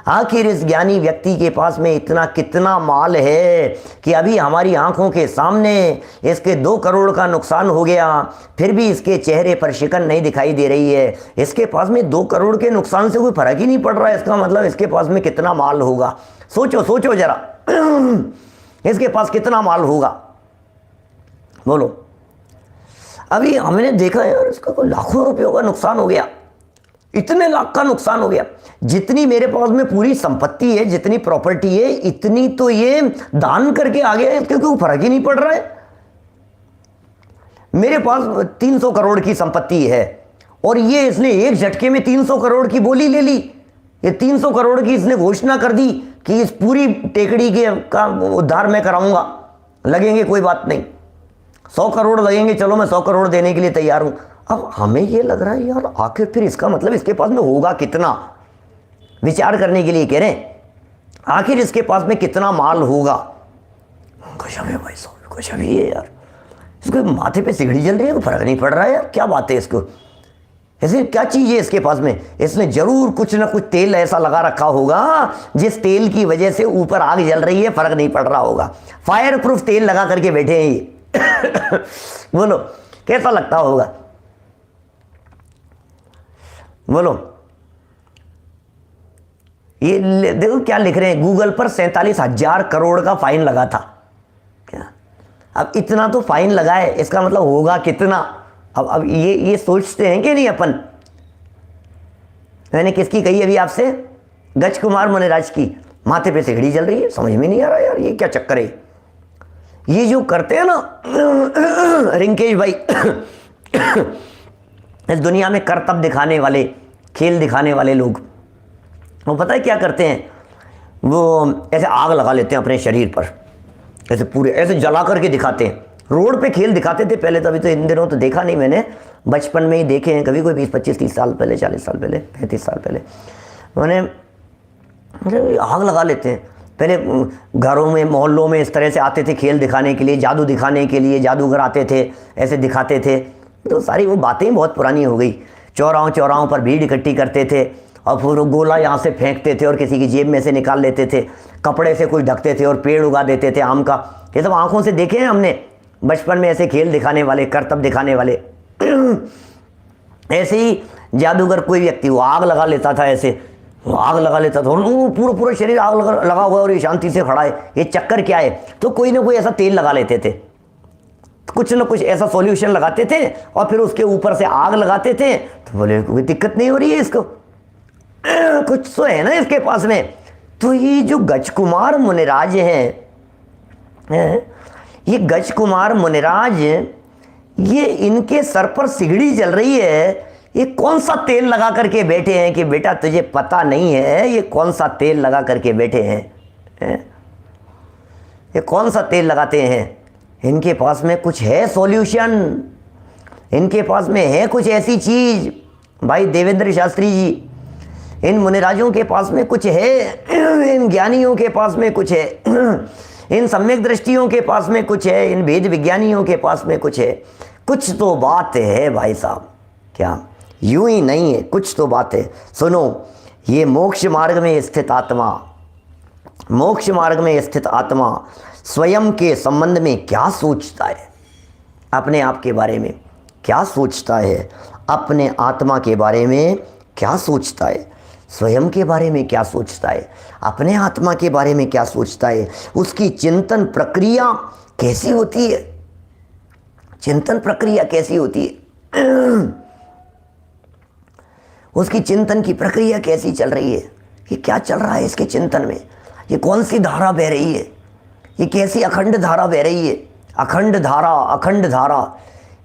Speaker 1: आखिर इस ज्ञानी व्यक्ति के पास में इतना कितना माल है कि अभी हमारी आंखों के सामने इसके 2 करोड़ का नुकसान हो गया, फिर भी इसके चेहरे पर शिकन नहीं दिखाई दे रही है। इसके पास में 2 करोड़ के नुकसान से कोई फर्क ही नहीं पड़ रहा है। इसका मतलब इसके पास में कितना माल होगा? सोचो सोचो जरा, इसके पास कितना माल होगा? बोलो। अभी हमने देखा यार, इसका कोई लाखों रुपयों का नुकसान हो गया, इतने लाख का नुकसान हो गया। जितनी मेरे पास में पूरी संपत्ति है, जितनी प्रॉपर्टी है, इतनी तो ये दान करके आ गया है, क्योंकि कोई फर्क ही नहीं पड़ रहा है। मेरे पास 300 करोड़ की संपत्ति है और ये इसने एक झटके में 300 करोड़ की बोली ले ली। ये 300 करोड़ की इसने घोषणा कर दी कि इस पूरी टेकड़ी के का उद्धार मैं कराऊंगा, लगेंगे कोई बात नहीं, 100 करोड़ लगेंगे, चलो मैं 100 करोड़ देने के लिए तैयार हूं। अब हमें ये लग रहा है यार, आखिर फिर इसका मतलब इसके पास में होगा कितना? विचार करने के लिए कह रहे हैं, आखिर इसके पास में कितना माल होगा? गजब है भाई साहब, गजब ही है यार। इसको माथे पे सिगड़ी जल रही है, फर्क नहीं पड़ रहा है यार, क्या बात है इसको, ऐसे क्या चीज़ है इसके पास में। इसने जरूर कुछ ना कुछ तेल ऐसा लगा रखा होगा जिस तेल की वजह से ऊपर आग जल रही है, फर्क नहीं पड़ रहा होगा। फायर प्रूफ तेल लगा करके बैठे हैं ये। बोलो कैसा लगता होगा, बोलो। ये देखो क्या लिख रहे हैं, गूगल पर 47,000 करोड़ का फाइन लगा था। क्या अब इतना तो फाइन लगा है, इसका मतलब होगा कितना। अब ये सोचते हैं कि नहीं अपन। मैंने किसकी कही अभी आपसे, गज कुमार मुनिराज की, माथे पे सिगड़ी जल रही है, समझ में नहीं आ रहा यार ये क्या चक्कर है। ये जो करते हैं ना रिंकेश भाई, इस दुनिया में करतब दिखाने वाले, खेल दिखाने वाले लोग, वो पता है क्या करते हैं, वो ऐसे आग लगा लेते हैं अपने शरीर पर, ऐसे पूरे ऐसे जला करके दिखाते हैं। रोड पे खेल दिखाते थे पहले तो, अभी तो इन दिनों तो देखा नहीं मैंने, बचपन में ही देखे हैं कभी, कोई 20, 25, 30 साल पहले, 40 साल पहले, 35 साल पहले उन्होंने आग लगा लेते हैं। पहले घरों में मोहल्लों में इस तरह से आते थे खेल दिखाने के लिए, जादू दिखाने के लिए, जादूगर आते थे ऐसे दिखाते थे। तो सारी वो बातें बहुत पुरानी हो गई। चौराहों पर भीड़ इकट्ठी करते थे और फिर वो गोला यहाँ से फेंकते थे और किसी की जेब में से निकाल लेते थे, कपड़े से कुछ ढकते थे और पेड़ उगा देते थे आम का। ये सब आंखों से देखे हैं हमने बचपन में, ऐसे खेल दिखाने वाले, करतब दिखाने वाले। ऐसे ही जादूगर कोई व्यक्ति वो आग लगा लेता था, ऐसे वो आग लगा लेता था, पूरा शरीर आग लगा हुआ और ये शांति से खड़ा है, ये चक्कर क्या है। तो कोई ना कोई ऐसा तेल लगा लेते थे, कुछ ना कुछ ऐसा सॉल्यूशन लगाते थे और फिर उसके ऊपर से आग लगाते थे। तो बोले कोई दिक्कत नहीं हो रही है इसको, कुछ तो है ना इसके पास में। तो ये जो गज कुमार मुनिराज हैं, ये गज कुमार मुनिराज, ये इनके सर पर सिगड़ी जल रही है। ये कौन सा तेल लगा करके बैठे हैं कि बेटा तुझे पता नहीं है, ये कौन सा तेल लगा करके बैठे हैं, ये कौन सा तेल लगाते हैं। इनके पास में कुछ है सॉल्यूशन, इनके पास में है कुछ ऐसी चीज। भाई देवेंद्र शास्त्री जी, इन मुनिराजों के पास में कुछ है, इन ज्ञानियों के पास में कुछ है, इन सम्यक दृष्टियों के पास में कुछ है, इन वेद विज्ञानियों के पास में कुछ है। कुछ तो बात है भाई साहब, क्या यूं ही नहीं है, कुछ तो बात है। सुनो, ये मोक्ष मार्ग में स्थित आत्मा, मोक्ष मार्ग में स्थित आत्मा स्वयं के संबंध में क्या सोचता है, अपने आप के बारे में क्या सोचता है, अपने आत्मा के बारे में क्या सोचता है, स्वयं के बारे में क्या सोचता है, अपने आत्मा के बारे में क्या सोचता है, उसकी चिंतन प्रक्रिया कैसी होती है, चिंतन प्रक्रिया कैसी होती है, उसकी चिंतन की प्रक्रिया कैसी चल रही है, ये क्या चल रहा है इसके चिंतन में, ये कौन सी धारा बह रही है, ये कैसी अखंड धारा बह रही है। अखंड धारा, अखंड धारा,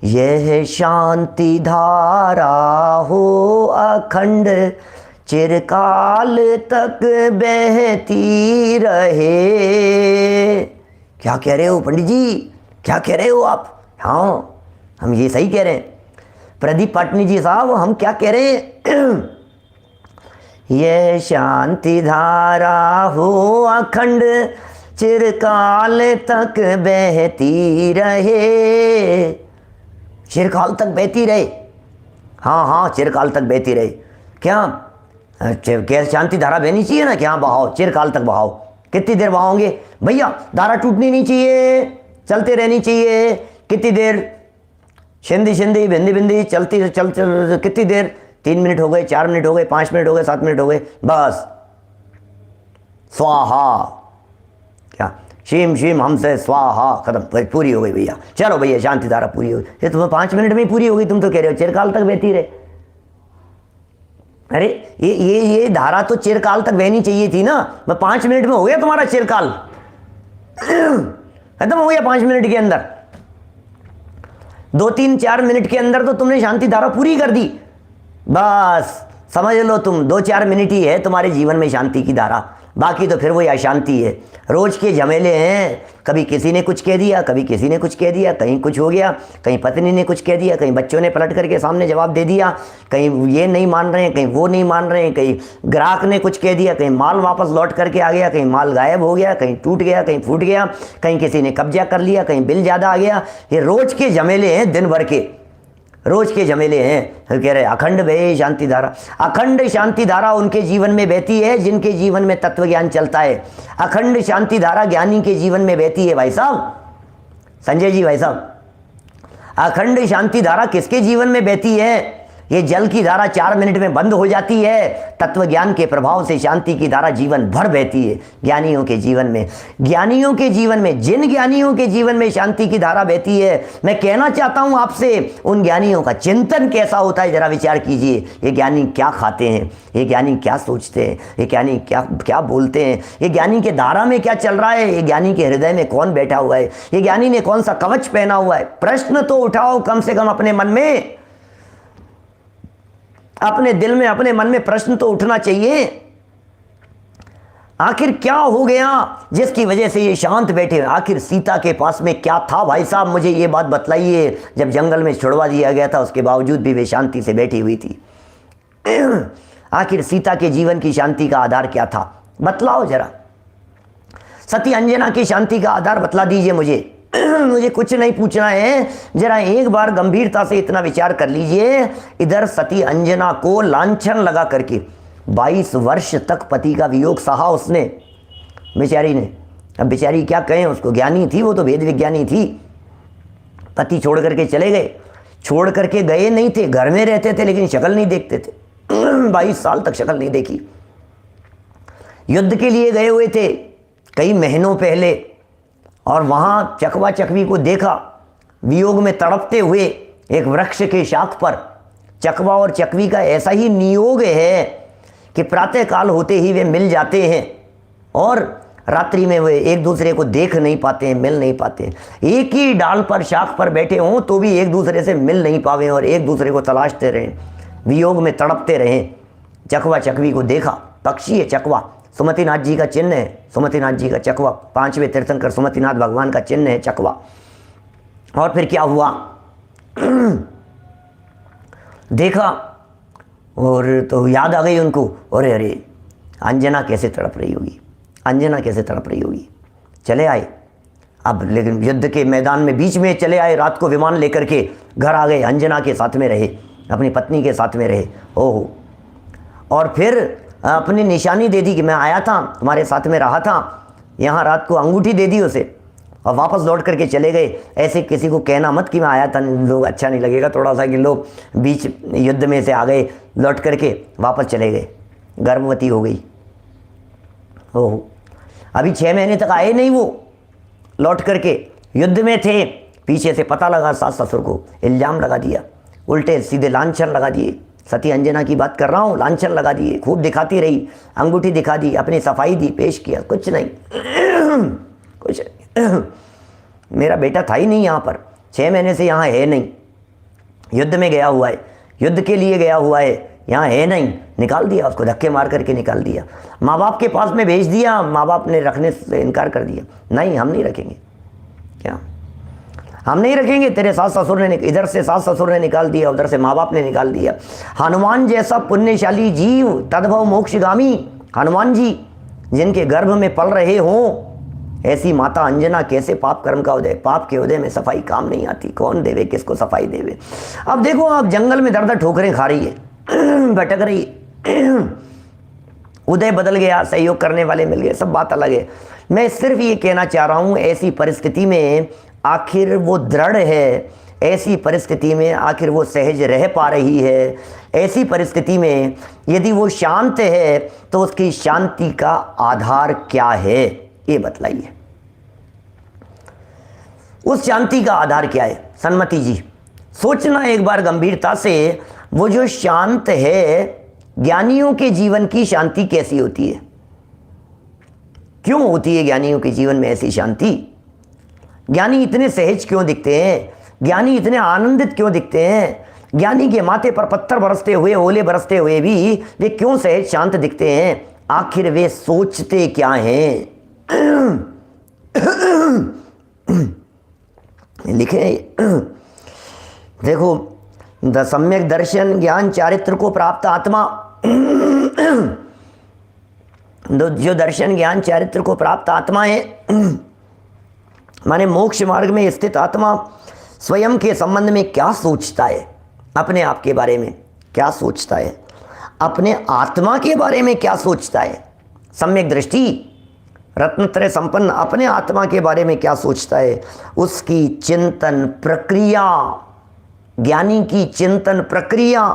Speaker 1: यह शांति धारा हो अखंड, चिरकाल तक बहती रहे। क्या कह रहे हो पंडित जी, क्या कह रहे हो आप। हाँ, हम ये सही कह रहे हैं प्रदीप पाटनी जी साहब, हम क्या कह रहे हैं। यह शांति धारा हो अखंड, चिरकाल तक बहती रहे, चिरकाल तक बहती रहे। हाँ हाँ, चिरकाल तक बहती रहे। क्या शांति धारा बहनी चाहिए ना, क्या बहाओ, चिरकाल तक बहाओ। कितनी देर बहाओगे भैया, धारा टूटनी नहीं चाहिए, चलते रहनी चाहिए। कितनी देर, शिंदी शिंदी बिंदी बिंदी चलती चल कितनी देर, 3 मिनट हो गए, 4 मिनट हो गए, 5 मिनट हो गए, 7 मिनट हो गए, बस स्वाहा। क्या शीम शीम हमसे स्वाहा, खत्म, पूरी हो गई भैया। चलो भैया शांति धारा पूरी हो गई। ये तुम्हें 5 मिनट में ही पूरी हो गई, तुम तो कह रहे हो चिरकाल तक बहती रहे। अरे ये धारा तो चिरकाल तक बहनी चाहिए थी ना। मैं 5 मिनट में हो गया तुम्हारा चिरकाल, खत्म हो गया 5 मिनट के अंदर। 2, 3, 4 मिनट के अंदर तो तुमने शांति धारा पूरी कर दी। बस समझ लो तुम 2-4 मिनट ही है तुम्हारे जीवन में शांति की धारा, बाकी तो फिर वही अशांति है। रोज के झमेले हैं, कभी किसी ने कुछ कह दिया, कभी किसी ने कुछ कह दिया, कहीं कुछ हो गया, कहीं पत्नी ने कुछ कह दिया, कहीं बच्चों ने पलट करके सामने जवाब दे दिया, कहीं ये नहीं मान रहे हैं, कहीं वो नहीं मान रहे हैं, कहीं ग्राहक ने कुछ कह दिया, कहीं माल वापस लौट करके आ गया, कहीं माल गायब हो गया, कहीं टूट गया, कहीं फूट गया, कहीं किसी ने कब्जा कर लिया, कहीं बिल ज़्यादा आ गया। ये रोज के झमेले हैं, दिन भर के रोज के झमेले हैं। कह रहे अखंड बहे शांति धारा। अखंड शांति धारा उनके जीवन में बहती है जिनके जीवन में तत्व ज्ञान चलता है। अखंड शांति धारा ज्ञानी के जीवन में बहती है भाई साहब, संजय जी भाई साहब। अखंड शांति धारा किसके जीवन में बहती है? ये जल की धारा 4 मिनट में बंद हो जाती है, तत्व ज्ञान के प्रभाव से शांति की धारा जीवन भर बहती है ज्ञानियों के जीवन में। ज्ञानियों के जीवन में, जिन ज्ञानियों के जीवन में शांति की धारा बहती है, मैं कहना चाहता हूं आपसे, उन ज्ञानियों का चिंतन कैसा होता है जरा विचार कीजिए। ये ज्ञानी क्या खाते हैं, ये ज्ञानी क्या सोचते हैं, ये ज्ञानी क्या क्या बोलते हैं, ये ज्ञानी के धारा में क्या चल रहा है, ये ज्ञानी के हृदय में कौन बैठा हुआ है, ये ज्ञानी ने कौन सा कवच पहना हुआ है। प्रश्न तो उठाओ कम से कम अपने मन में, अपने दिल में, अपने मन में प्रश्न तो उठना चाहिए। आखिर क्या हो गया जिसकी वजह से ये शांत बैठे? आखिर सीता के पास में क्या था भाई साहब, मुझे ये बात बतलाइए। जब जंगल में छुड़वा दिया गया था उसके बावजूद भी वे शांति से बैठी हुई थी। आखिर सीता के जीवन की शांति का आधार क्या था, बतलाओ जरा। सती अंजना की शांति का आधार बतला दीजिए मुझे। मुझे कुछ नहीं पूछना है, जरा एक बार गंभीरता से इतना विचार कर लीजिए। इधर सती अंजना को लांछन लगा करके 22 वर्ष तक पति का वियोग सहा उसने, बेचारी ने। अब बेचारी क्या कहें उसको, ज्ञानी थी वो तो, वेद विज्ञानी थी। पति छोड़ करके चले गए, छोड़ करके गए नहीं थे, घर में रहते थे लेकिन शक्ल नहीं देखते थे। 22 साल तक शक्ल नहीं देखी। युद्ध के लिए गए हुए थे कई महीनों पहले, और वहां चकवा चकवी को देखा वियोग में तड़पते हुए एक वृक्ष के शाख पर। चकवा और चकवी का ऐसा ही नियोग है कि प्रातः काल होते ही वे मिल जाते हैं और रात्रि में वे एक दूसरे को देख नहीं पाते हैं, मिल नहीं पाते। एक ही डाल पर, शाख पर बैठे हों तो भी एक दूसरे से मिल नहीं पावे और एक दूसरे को तलाशते रहें, वियोग में तड़पते रहें। चकवा चकवी को देखा, पक्षी है चकवा, सुमतिनाथ जी का चिन्ह है, सुमतिनाथ जी का चकवा, 5वें तीर्थंकर सुमतिनाथ भगवान का चिन्ह है चकवा। और फिर क्या हुआ? देखा और तो याद आ गई उनको, अरे अरे अंजना कैसे तड़प रही होगी, अंजना कैसे तड़प रही होगी। चले आए अब, लेकिन युद्ध के मैदान में बीच में चले आए, रात को विमान लेकर के घर आ गए, अंजना के साथ में रहे, अपनी पत्नी के साथ में रहे। ओहो, और फिर अपनी निशानी दे दी कि मैं आया था, तुम्हारे साथ में रहा था, यहाँ रात को अंगूठी दे दी उसे और वापस लौट करके चले गए। ऐसे किसी को कहना मत कि मैं आया था, लोग अच्छा नहीं लगेगा थोड़ा सा कि लोग बीच युद्ध में से आ गए, लौट करके वापस चले गए, गर्भवती हो गई। ओह, अभी 6 महीने तक आए नहीं वो, लौट करके युद्ध में थे। पीछे से पता लगा, सास ससुर को इल्ज़ाम लगा दिया, उल्टे सीधे लांछन लगा दिए। सती अंजना की बात कर रहा हूँ, लांछन लगा दिए, खूब दिखाती रही, अंगूठी दिखा दी, अपनी सफाई दी, पेश किया, कुछ नहीं। कुछ मेरा बेटा था ही नहीं यहाँ पर, 6 महीने से यहाँ है नहीं, युद्ध में गया हुआ है, युद्ध के लिए गया हुआ है, यहाँ है नहीं, निकाल दिया उसको, धक्के मार करके निकाल दिया। माँ बाप के पास में भेज दिया, माँ बाप ने रखने से इनकार कर दिया, नहीं हम नहीं रखेंगे। क्या हम नहीं रखेंगे? तेरे सास ससुर ने, इधर से सास ससुर ने निकाल दिया, उधर से माँ बाप ने निकाल दिया। हनुमान जैसा पुण्यशाली जीव, तद्भव मोक्षगामी हनुमान जी जिनके गर्भ में पल रहे हों, ऐसी माता अंजना कैसे पाप कर्म का उदय, पाप के उदय में सफाई काम नहीं आती, कौन देवे, किसको सफाई देवे। अब देखो आप जंगल में दर दर ठोकरें खा रही है, भटक रही, उदय बदल गया, सहयोग करने वाले मिल गए, सब बात अलग है। मैं सिर्फ ये कहना चाह रहा हूँ, ऐसी परिस्थिति में आखिर वो दृढ़ है, ऐसी परिस्थिति में आखिर वो सहज रह पा रही है, ऐसी परिस्थिति में यदि वो शांत है तो उसकी शांति का आधार क्या है, ये बतलाइए। उस शांति का आधार क्या है? सन्मति जी सोचना एक बार गंभीरता से, वो जो शांत है, ज्ञानियों के जीवन की शांति कैसी होती है? क्यों होती है ज्ञानियों के जीवन में ऐसी शांति? ज्ञानी इतने सहज क्यों दिखते हैं? ज्ञानी इतने आनंदित क्यों दिखते हैं? ज्ञानी के माथे पर पत्थर बरसते हुए, ओले बरसते हुए भी वे क्यों सहज शांत दिखते हैं? आखिर वे सोचते क्या हैं? लिखे देखो, द सम्यक दर्शन ज्ञान चारित्र को प्राप्त आत्मा, जो दर्शन ज्ञान चारित्र को प्राप्त आत्मा है, माने मोक्ष मार्ग में स्थित आत्मा स्वयं के संबंध में क्या सोचता है? अपने आप के बारे में क्या सोचता है? अपने आत्मा के बारे में क्या सोचता है? सम्यक दृष्टि रत्नत्रय संपन्न अपने आत्मा के बारे में क्या सोचता है? उसकी चिंतन प्रक्रिया, ज्ञानी की चिंतन प्रक्रिया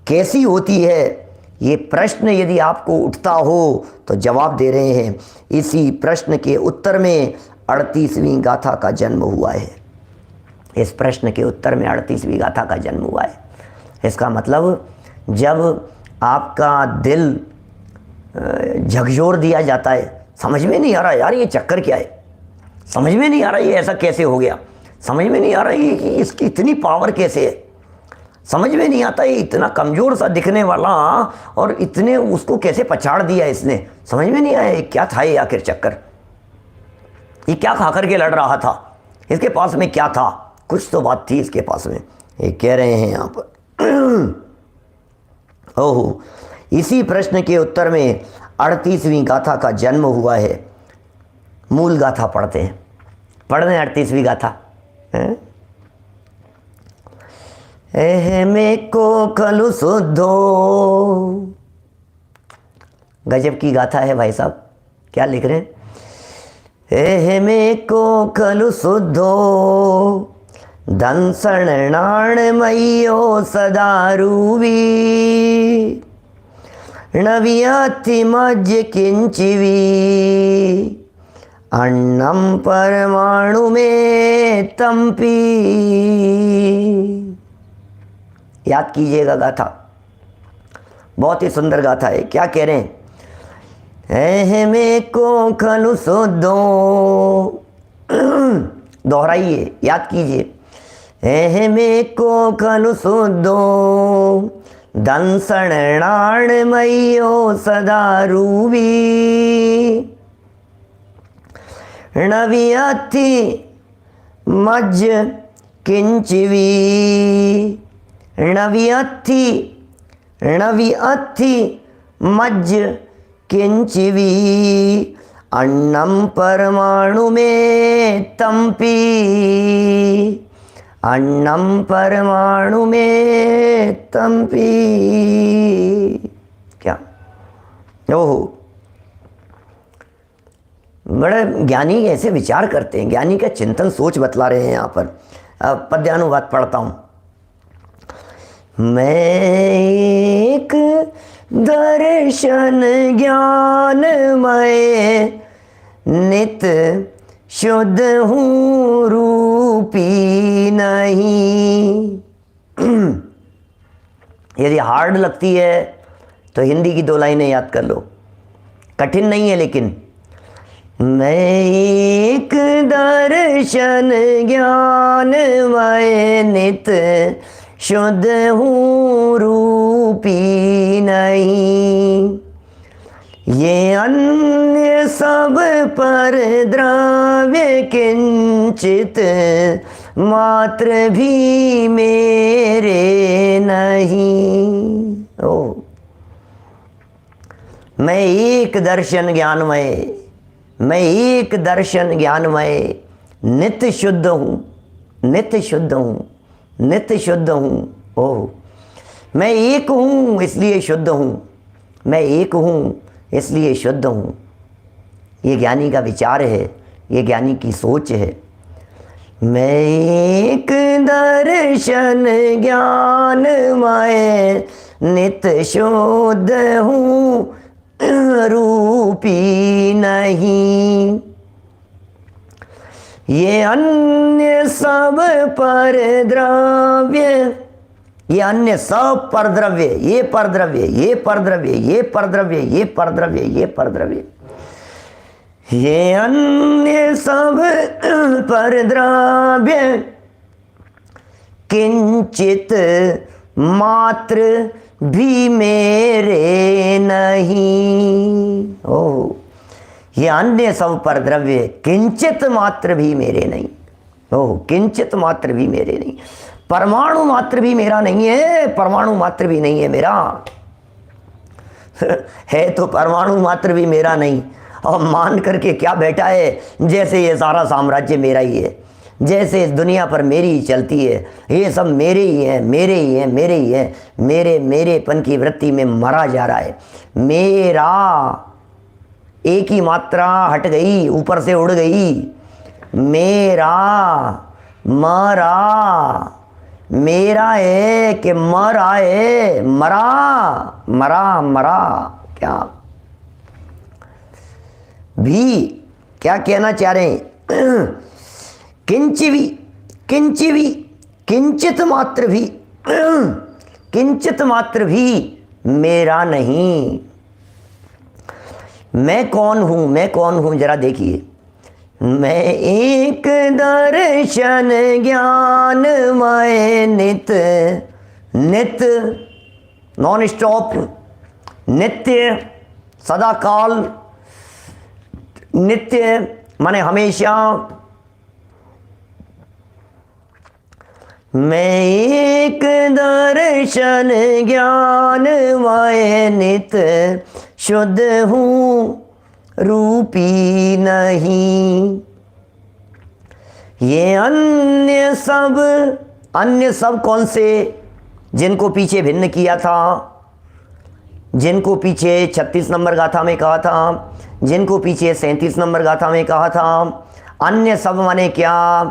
Speaker 1: कैसी होती है? ये प्रश्न यदि आपको उठता हो तो जवाब दे रहे हैं। इसी प्रश्न के उत्तर में 38वीं गाथा का जन्म हुआ है। इस प्रश्न के उत्तर में 38वीं गाथा का जन्म हुआ है। इसका मतलब जब आपका दिल झकझोर दिया जाता है, समझ में नहीं आ रहा यार ये चक्कर क्या है, समझ में नहीं आ रहा ये ऐसा कैसे हो गया, समझ में नहीं आ रहा ये कि इसकी इतनी पावर कैसे है, समझ में नहीं आता ये इतना कमज़ोर सा दिखने वाला और इतने उसको कैसे पछाड़ दिया इसने, समझ में नहीं आया ये क्या था, ये आखिर चक्कर, ये क्या खा करके लड़ रहा था, इसके पास में क्या था, कुछ तो बात थी इसके पास में, ये कह रहे हैं यहाँ पर। ओहो, इसी प्रश्न के उत्तर में 38वीं गाथा का जन्म हुआ है। मूल गाथा पढ़ते हैं, पढ़ रहे हैं 38वीं गाथा। में को खलु शुद्धो, गजब की गाथा है भाई साहब, क्या लिख रहे हैं? में को खलु शुद्धो दंसण नाण मयो सदा रूवी, नव्याति मज्ज किंचिवी, अन्नम परमाणु में तंपी। याद कीजिएगा गाथा, बहुत ही सुंदर गाथा है। क्या कह रहे हैं? में को खलु शुद्धो, दोहराइए, याद कीजिए। में को खलु शुद्धो दंसण नाण मयो सदा रूवी, नव्यति मज्ज किंचिवी, नव्यति मज्ज किंचिवी, अन्नम परमाणु में तंपी, अन्नम परमाणु में तंपी। क्या ओहो, बड़े ज्ञानी ऐसे विचार करते हैं, ज्ञानी का चिंतन सोच बतला रहे हैं यहाँ पर। अब पद्यानुवाद पढ़ता हूँ। मैं एक दर्शन ज्ञानमय नित शुद्ध हूँ रूपी नहीं। यदि हार्ड लगती है तो हिंदी की 2 लाइनें याद कर लो, कठिन नहीं है लेकिन। मैं एक दर्शन ज्ञानमय नित शुद्ध हूँ रूपी नहीं, ये अन्य सब पर द्रव्य किंचित मात्र भी मेरे नहीं। ओ, मैं एक दर्शन ज्ञानमय, मैं एक दर्शन ज्ञानमय नित्य शुद्ध हूँ, नित्य शुद्ध हूँ, नित्य शुद्ध हूँ। ओह, मैं एक हूँ इसलिए शुद्ध हूँ, मैं एक हूँ इसलिए शुद्ध हूँ। ये ज्ञानी का विचार है, ये ज्ञानी की सोच है। मैं एक दर्शन ज्ञानमय नित्य शुद्ध हूँ रूपी नहीं, ये अन्य सब पर द्रव्य, ये अन्य सब पर द्रव्य, ये पर द्रव्य, ये पर द्रव्य, ये पर द्रव्य, ये पर द्रव्य, ये पर द्रव्य, ये अन्य सब पर द्रव्य किंचित मात्र भी मेरे नहीं। ओह, ये अन्य सब पर द्रव्य किंचित मात्र भी मेरे नहीं। ओह, किंचित मात्र भी मेरे नहीं, परमाणु मात्र भी मेरा नहीं है, परमाणु मात्र भी नहीं है मेरा। है तो परमाणु मात्र भी मेरा नहीं, और मान करके क्या बैठा है, जैसे ये सारा साम्राज्य मेरा ही है, जैसे इस दुनिया पर मेरी ही चलती है, ये सब मेरे ही है, मेरे ही है, मेरे ही है। मेरेपन की वृत्ति में मरा जा रहा है। मेरा एक ही मात्रा हट गई, ऊपर से उड़ गई। मेरा मरा, मेरा है कि मरा है, मरा मरा मरा। क्या भी क्या कहना चाह रहे हैं? किंचिवी, किंचिवी, किंचित मात्र भी, किंचित मात्र भी मेरा नहीं। मैं कौन हूं, मैं कौन हूं, जरा देखिए। मैं एक दर्शन ज्ञानमय नित, नित नॉन स्टॉप, नित्य सदा काल, नित्य माने हमेशा। मैं एक दर्शन ज्ञानमय नित शुद्ध हूँ, रूपी नहीं। ये अन्य सब कौन से, जिनको पीछे भिन्न किया था, जिनको पीछे 36 नंबर गाथा में कहा था, जिनको पीछे 37 नंबर गाथा में कहा था। अन्य सब माने क्या?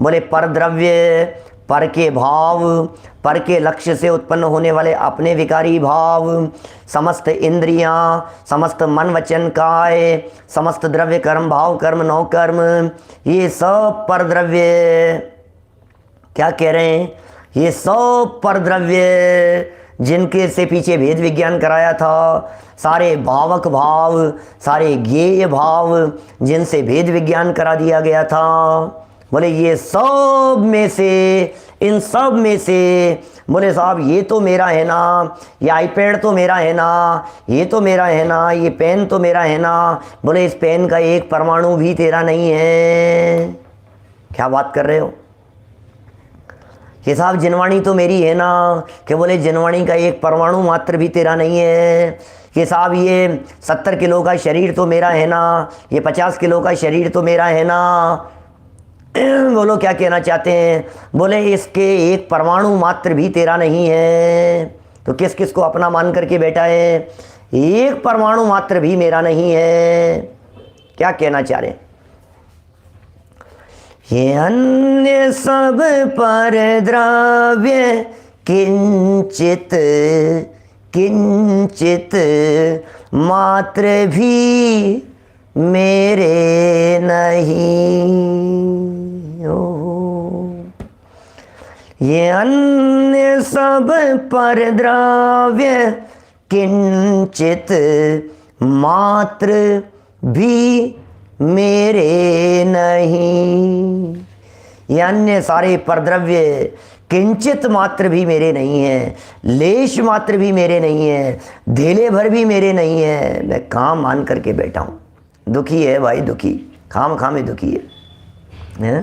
Speaker 1: बोले पर द्रव्य, पर के भाव, पर के लक्ष्य से उत्पन्न होने वाले अपने विकारी भाव, समस्त इंद्रियां, समस्त मन वचन काय, समस्त द्रव्य कर्म भाव कर्म नौ कर्म, ये सब पर द्रव्य। क्या कह रहे हैं? ये सब पर द्रव्य जिनके से पीछे भेद विज्ञान कराया था, सारे भावक भाव, सारे ज्ञेय भाव जिनसे भेद विज्ञान करा दिया गया था। बोले ये सब में से, इन सब में से, बोले साहब ये तो मेरा है ना, ये आईपैड तो मेरा है ना, ये तो मेरा है ना, ये पेन तो मेरा है ना। बोले इस पेन का एक परमाणु भी तेरा नहीं है। क्या बात कर रहे हो? कि साहब जिनवाणी तो मेरी है ना, कि बोले जिनवाणी का एक परमाणु मात्र भी तेरा नहीं है। कि साहब ये 70 किलो का शरीर तो मेरा है ना, ये 50 किलो का शरीर तो मेरा है ना। बोलो क्या कहना चाहते हैं? बोले इसके एक परमाणु मात्र भी तेरा नहीं है। तो किस किस को अपना मान करके बैठा है? एक परमाणु मात्र भी मेरा नहीं है। क्या कहना चाह रहे हैं? ये अन्य सब पर द्रव्य किंचित, किंचित मात्र भी मेरे नहीं। ये अन्य सब पर द्रव्य किंचित मात्र भी मेरे नहीं। ये अन्य सारे परद्रव्य किंचित मात्र भी मेरे नहीं है, लेश मात्र भी मेरे नहीं है, धेले भर भी मेरे नहीं है। मैं काम मान करके बैठा हूँ। दुखी है भाई, दुखी, खाम खामे दुखी है?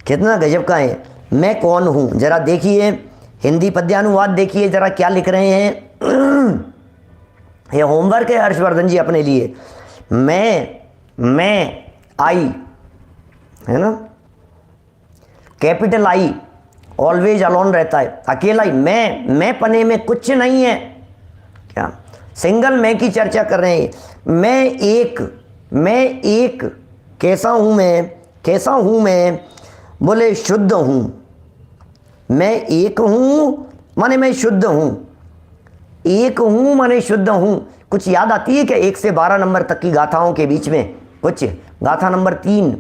Speaker 1: कितना गजब का है। मैं कौन हूँ जरा देखिए, हिंदी पद्यानुवाद देखिए जरा क्या लिख रहे हैं। ये होमवर्क है हर्षवर्धन जी अपने लिए। मैं आई है ना, कैपिटल आई ऑलवेज अलोन रहता है, अकेला ही। मैं पने में कुछ नहीं है। क्या सिंगल मैं की चर्चा कर रहे हैं? मैं एक कैसा हूं मैं? कैसा हूं मैं? बोले शुद्ध हूं। मैं एक हूं माने मैं शुद्ध हूं। एक हूं माने शुद्ध हूं। कुछ याद आती है क्या 1 से 12 नंबर तक की गाथाओं के बीच में? कुछ गाथा नंबर 3,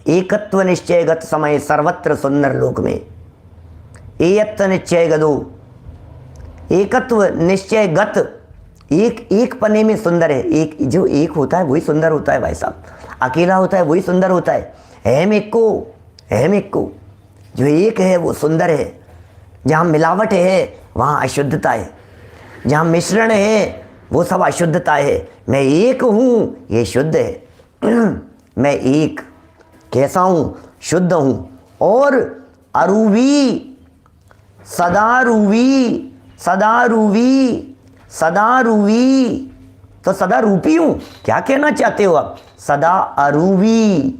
Speaker 1: एकत्व निश्चय गत समय सर्वत्र सुंदर लोक में। एयत्व निश्चय गदो, एकत्व निश्चय गत, एक पने में सुंदर है। एक जो एक होता है वही सुंदर होता है भाई साहब। अकेला होता है वही सुंदर होता है। अहम एक को, जो एक है वो सुंदर है। जहाँ मिलावट है वहाँ अशुद्धता है, जहाँ मिश्रण है वो सब अशुद्धता है। मैं एक हूँ, ये शुद्ध है। मैं एक कैसा हूँ? शुद्ध हूँ। और अरूवी, सदा रूवी, सदा रूवी, सदा रूवी, तो सदा रूपी हूँ। क्या कहना चाहते हो आप? सदा अरूवी,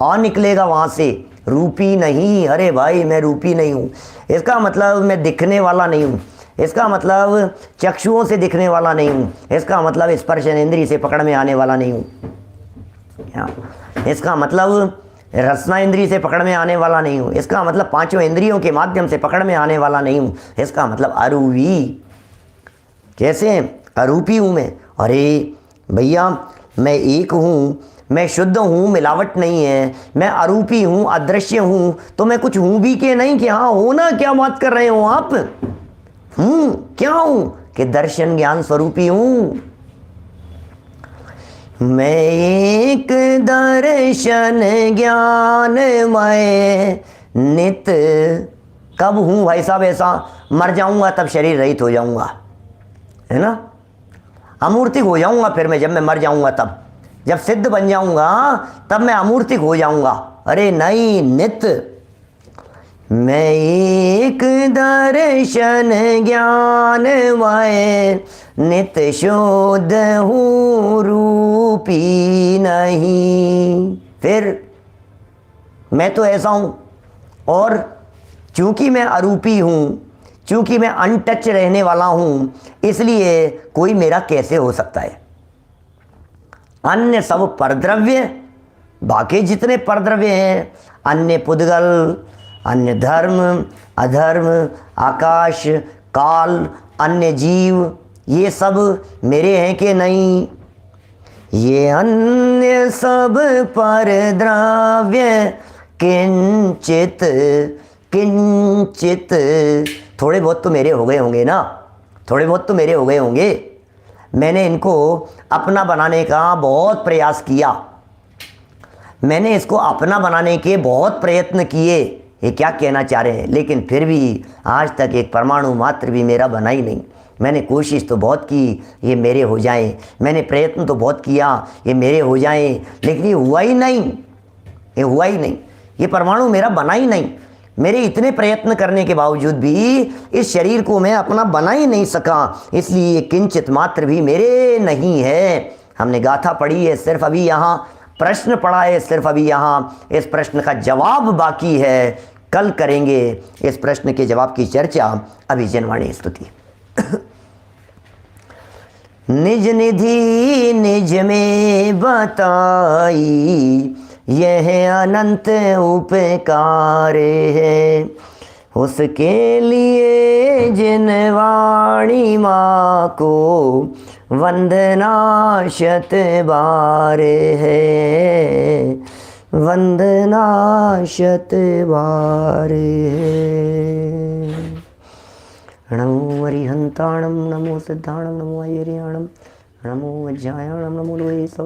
Speaker 1: और निकलेगा वहाँ से, रूपी नहीं। अरे भाई मैं रूपी नहीं हूँ, इसका मतलब मैं दिखने वाला नहीं हूँ, इसका मतलब चक्षुओं से दिखने वाला नहीं हूँ, इसका मतलब स्पर्श इंद्रिय से पकड़ में आने वाला नहीं हूँ, इसका मतलब रसना इंद्रिय से पकड़ में आने वाला नहीं हूँ, इसका मतलब पांचों इंद्रियों के माध्यम से पकड़ में आने वाला नहीं हूँ, इसका मतलब अरूवी। कैसे? अरूपी हूँ मैं। अरे भैया मैं एक हूँ, मैं शुद्ध हूँ, मिलावट नहीं है, मैं अरूपी हूँ, अदृश्य हूँ, तो मैं कुछ हूँ भी के नहीं कि हाँ हो ना? क्या बात कर रहे हो आप? क्या हूँ? कि दर्शन ज्ञान स्वरूपी हूँ। मैं एक दर्शन ज्ञानमय नित। कब हूँ भाई साहब ऐसा? मर जाऊंगा तब शरीर रहित हो जाऊंगा, है ना? अमूर्तिक हो जाऊंगा फिर मैं, जब मैं मर जाऊंगा तब, जब सिद्ध बन जाऊंगा तब मैं अमूर्तिक हो जाऊंगा। अरे नहीं, नित। मैं एक दर्शन ज्ञानमय नित शुद्ध हूँ, रूपी नहीं। फिर मैं तो ऐसा हूँ, और चूंकि मैं अरूपी हूँ, चूंकि मैं अनटच रहने वाला हूँ, इसलिए कोई मेरा कैसे हो सकता है? अन्य सब परद्रव्य, बाकी जितने परद्रव्य हैं, अन्य पुद्गल, अन्य धर्म, अधर्म, आकाश, काल, अन्य जीव, ये सब मेरे हैं कि नहीं? ये अन्य सब परद्रव्य किंचित किंचित, थोड़े बहुत तो मेरे हो गए होंगे ना, थोड़े बहुत तो मेरे हो गए होंगे। मैंने इनको अपना बनाने का बहुत प्रयास किया, मैंने इसको अपना बनाने के बहुत प्रयत्न किए। ये क्या कहना चाह रहे हैं? लेकिन फिर भी आज तक एक परमाणु मात्र भी मेरा बना ही नहीं। मैंने कोशिश तो बहुत की ये मेरे हो जाएं, मैंने प्रयत्न तो बहुत किया ये मेरे हो जाएं, लेकिन ये हुआ ही नहीं, ये हुआ ही नहीं, ये परमाणु मेरा बना ही नहीं। मेरे इतने प्रयत्न करने के बावजूद भी इस शरीर को मैं अपना बना ही नहीं सका, इसलिए ये किंचित मात्र भी मेरे नहीं है। हमने गाथा पढ़ी है, सिर्फ अभी यहाँ प्रश्न पढ़ा है, सिर्फ अभी यहाँ इस प्रश्न का जवाब बाकी है। कल करेंगे इस प्रश्न के जवाब की चर्चा। अभी जनवाणी स्तुति। निज निधि निज में बताई, यह अनंत उपकार है। उसके लिए जिन वाणी माँ को वंदना शत बार है, वंदना शत बार है। नमो अरिहंताणम, नमो सिद्धाणम, नमो अयर्याणम, नमो वज्रायाणम, नमो लोहे सब।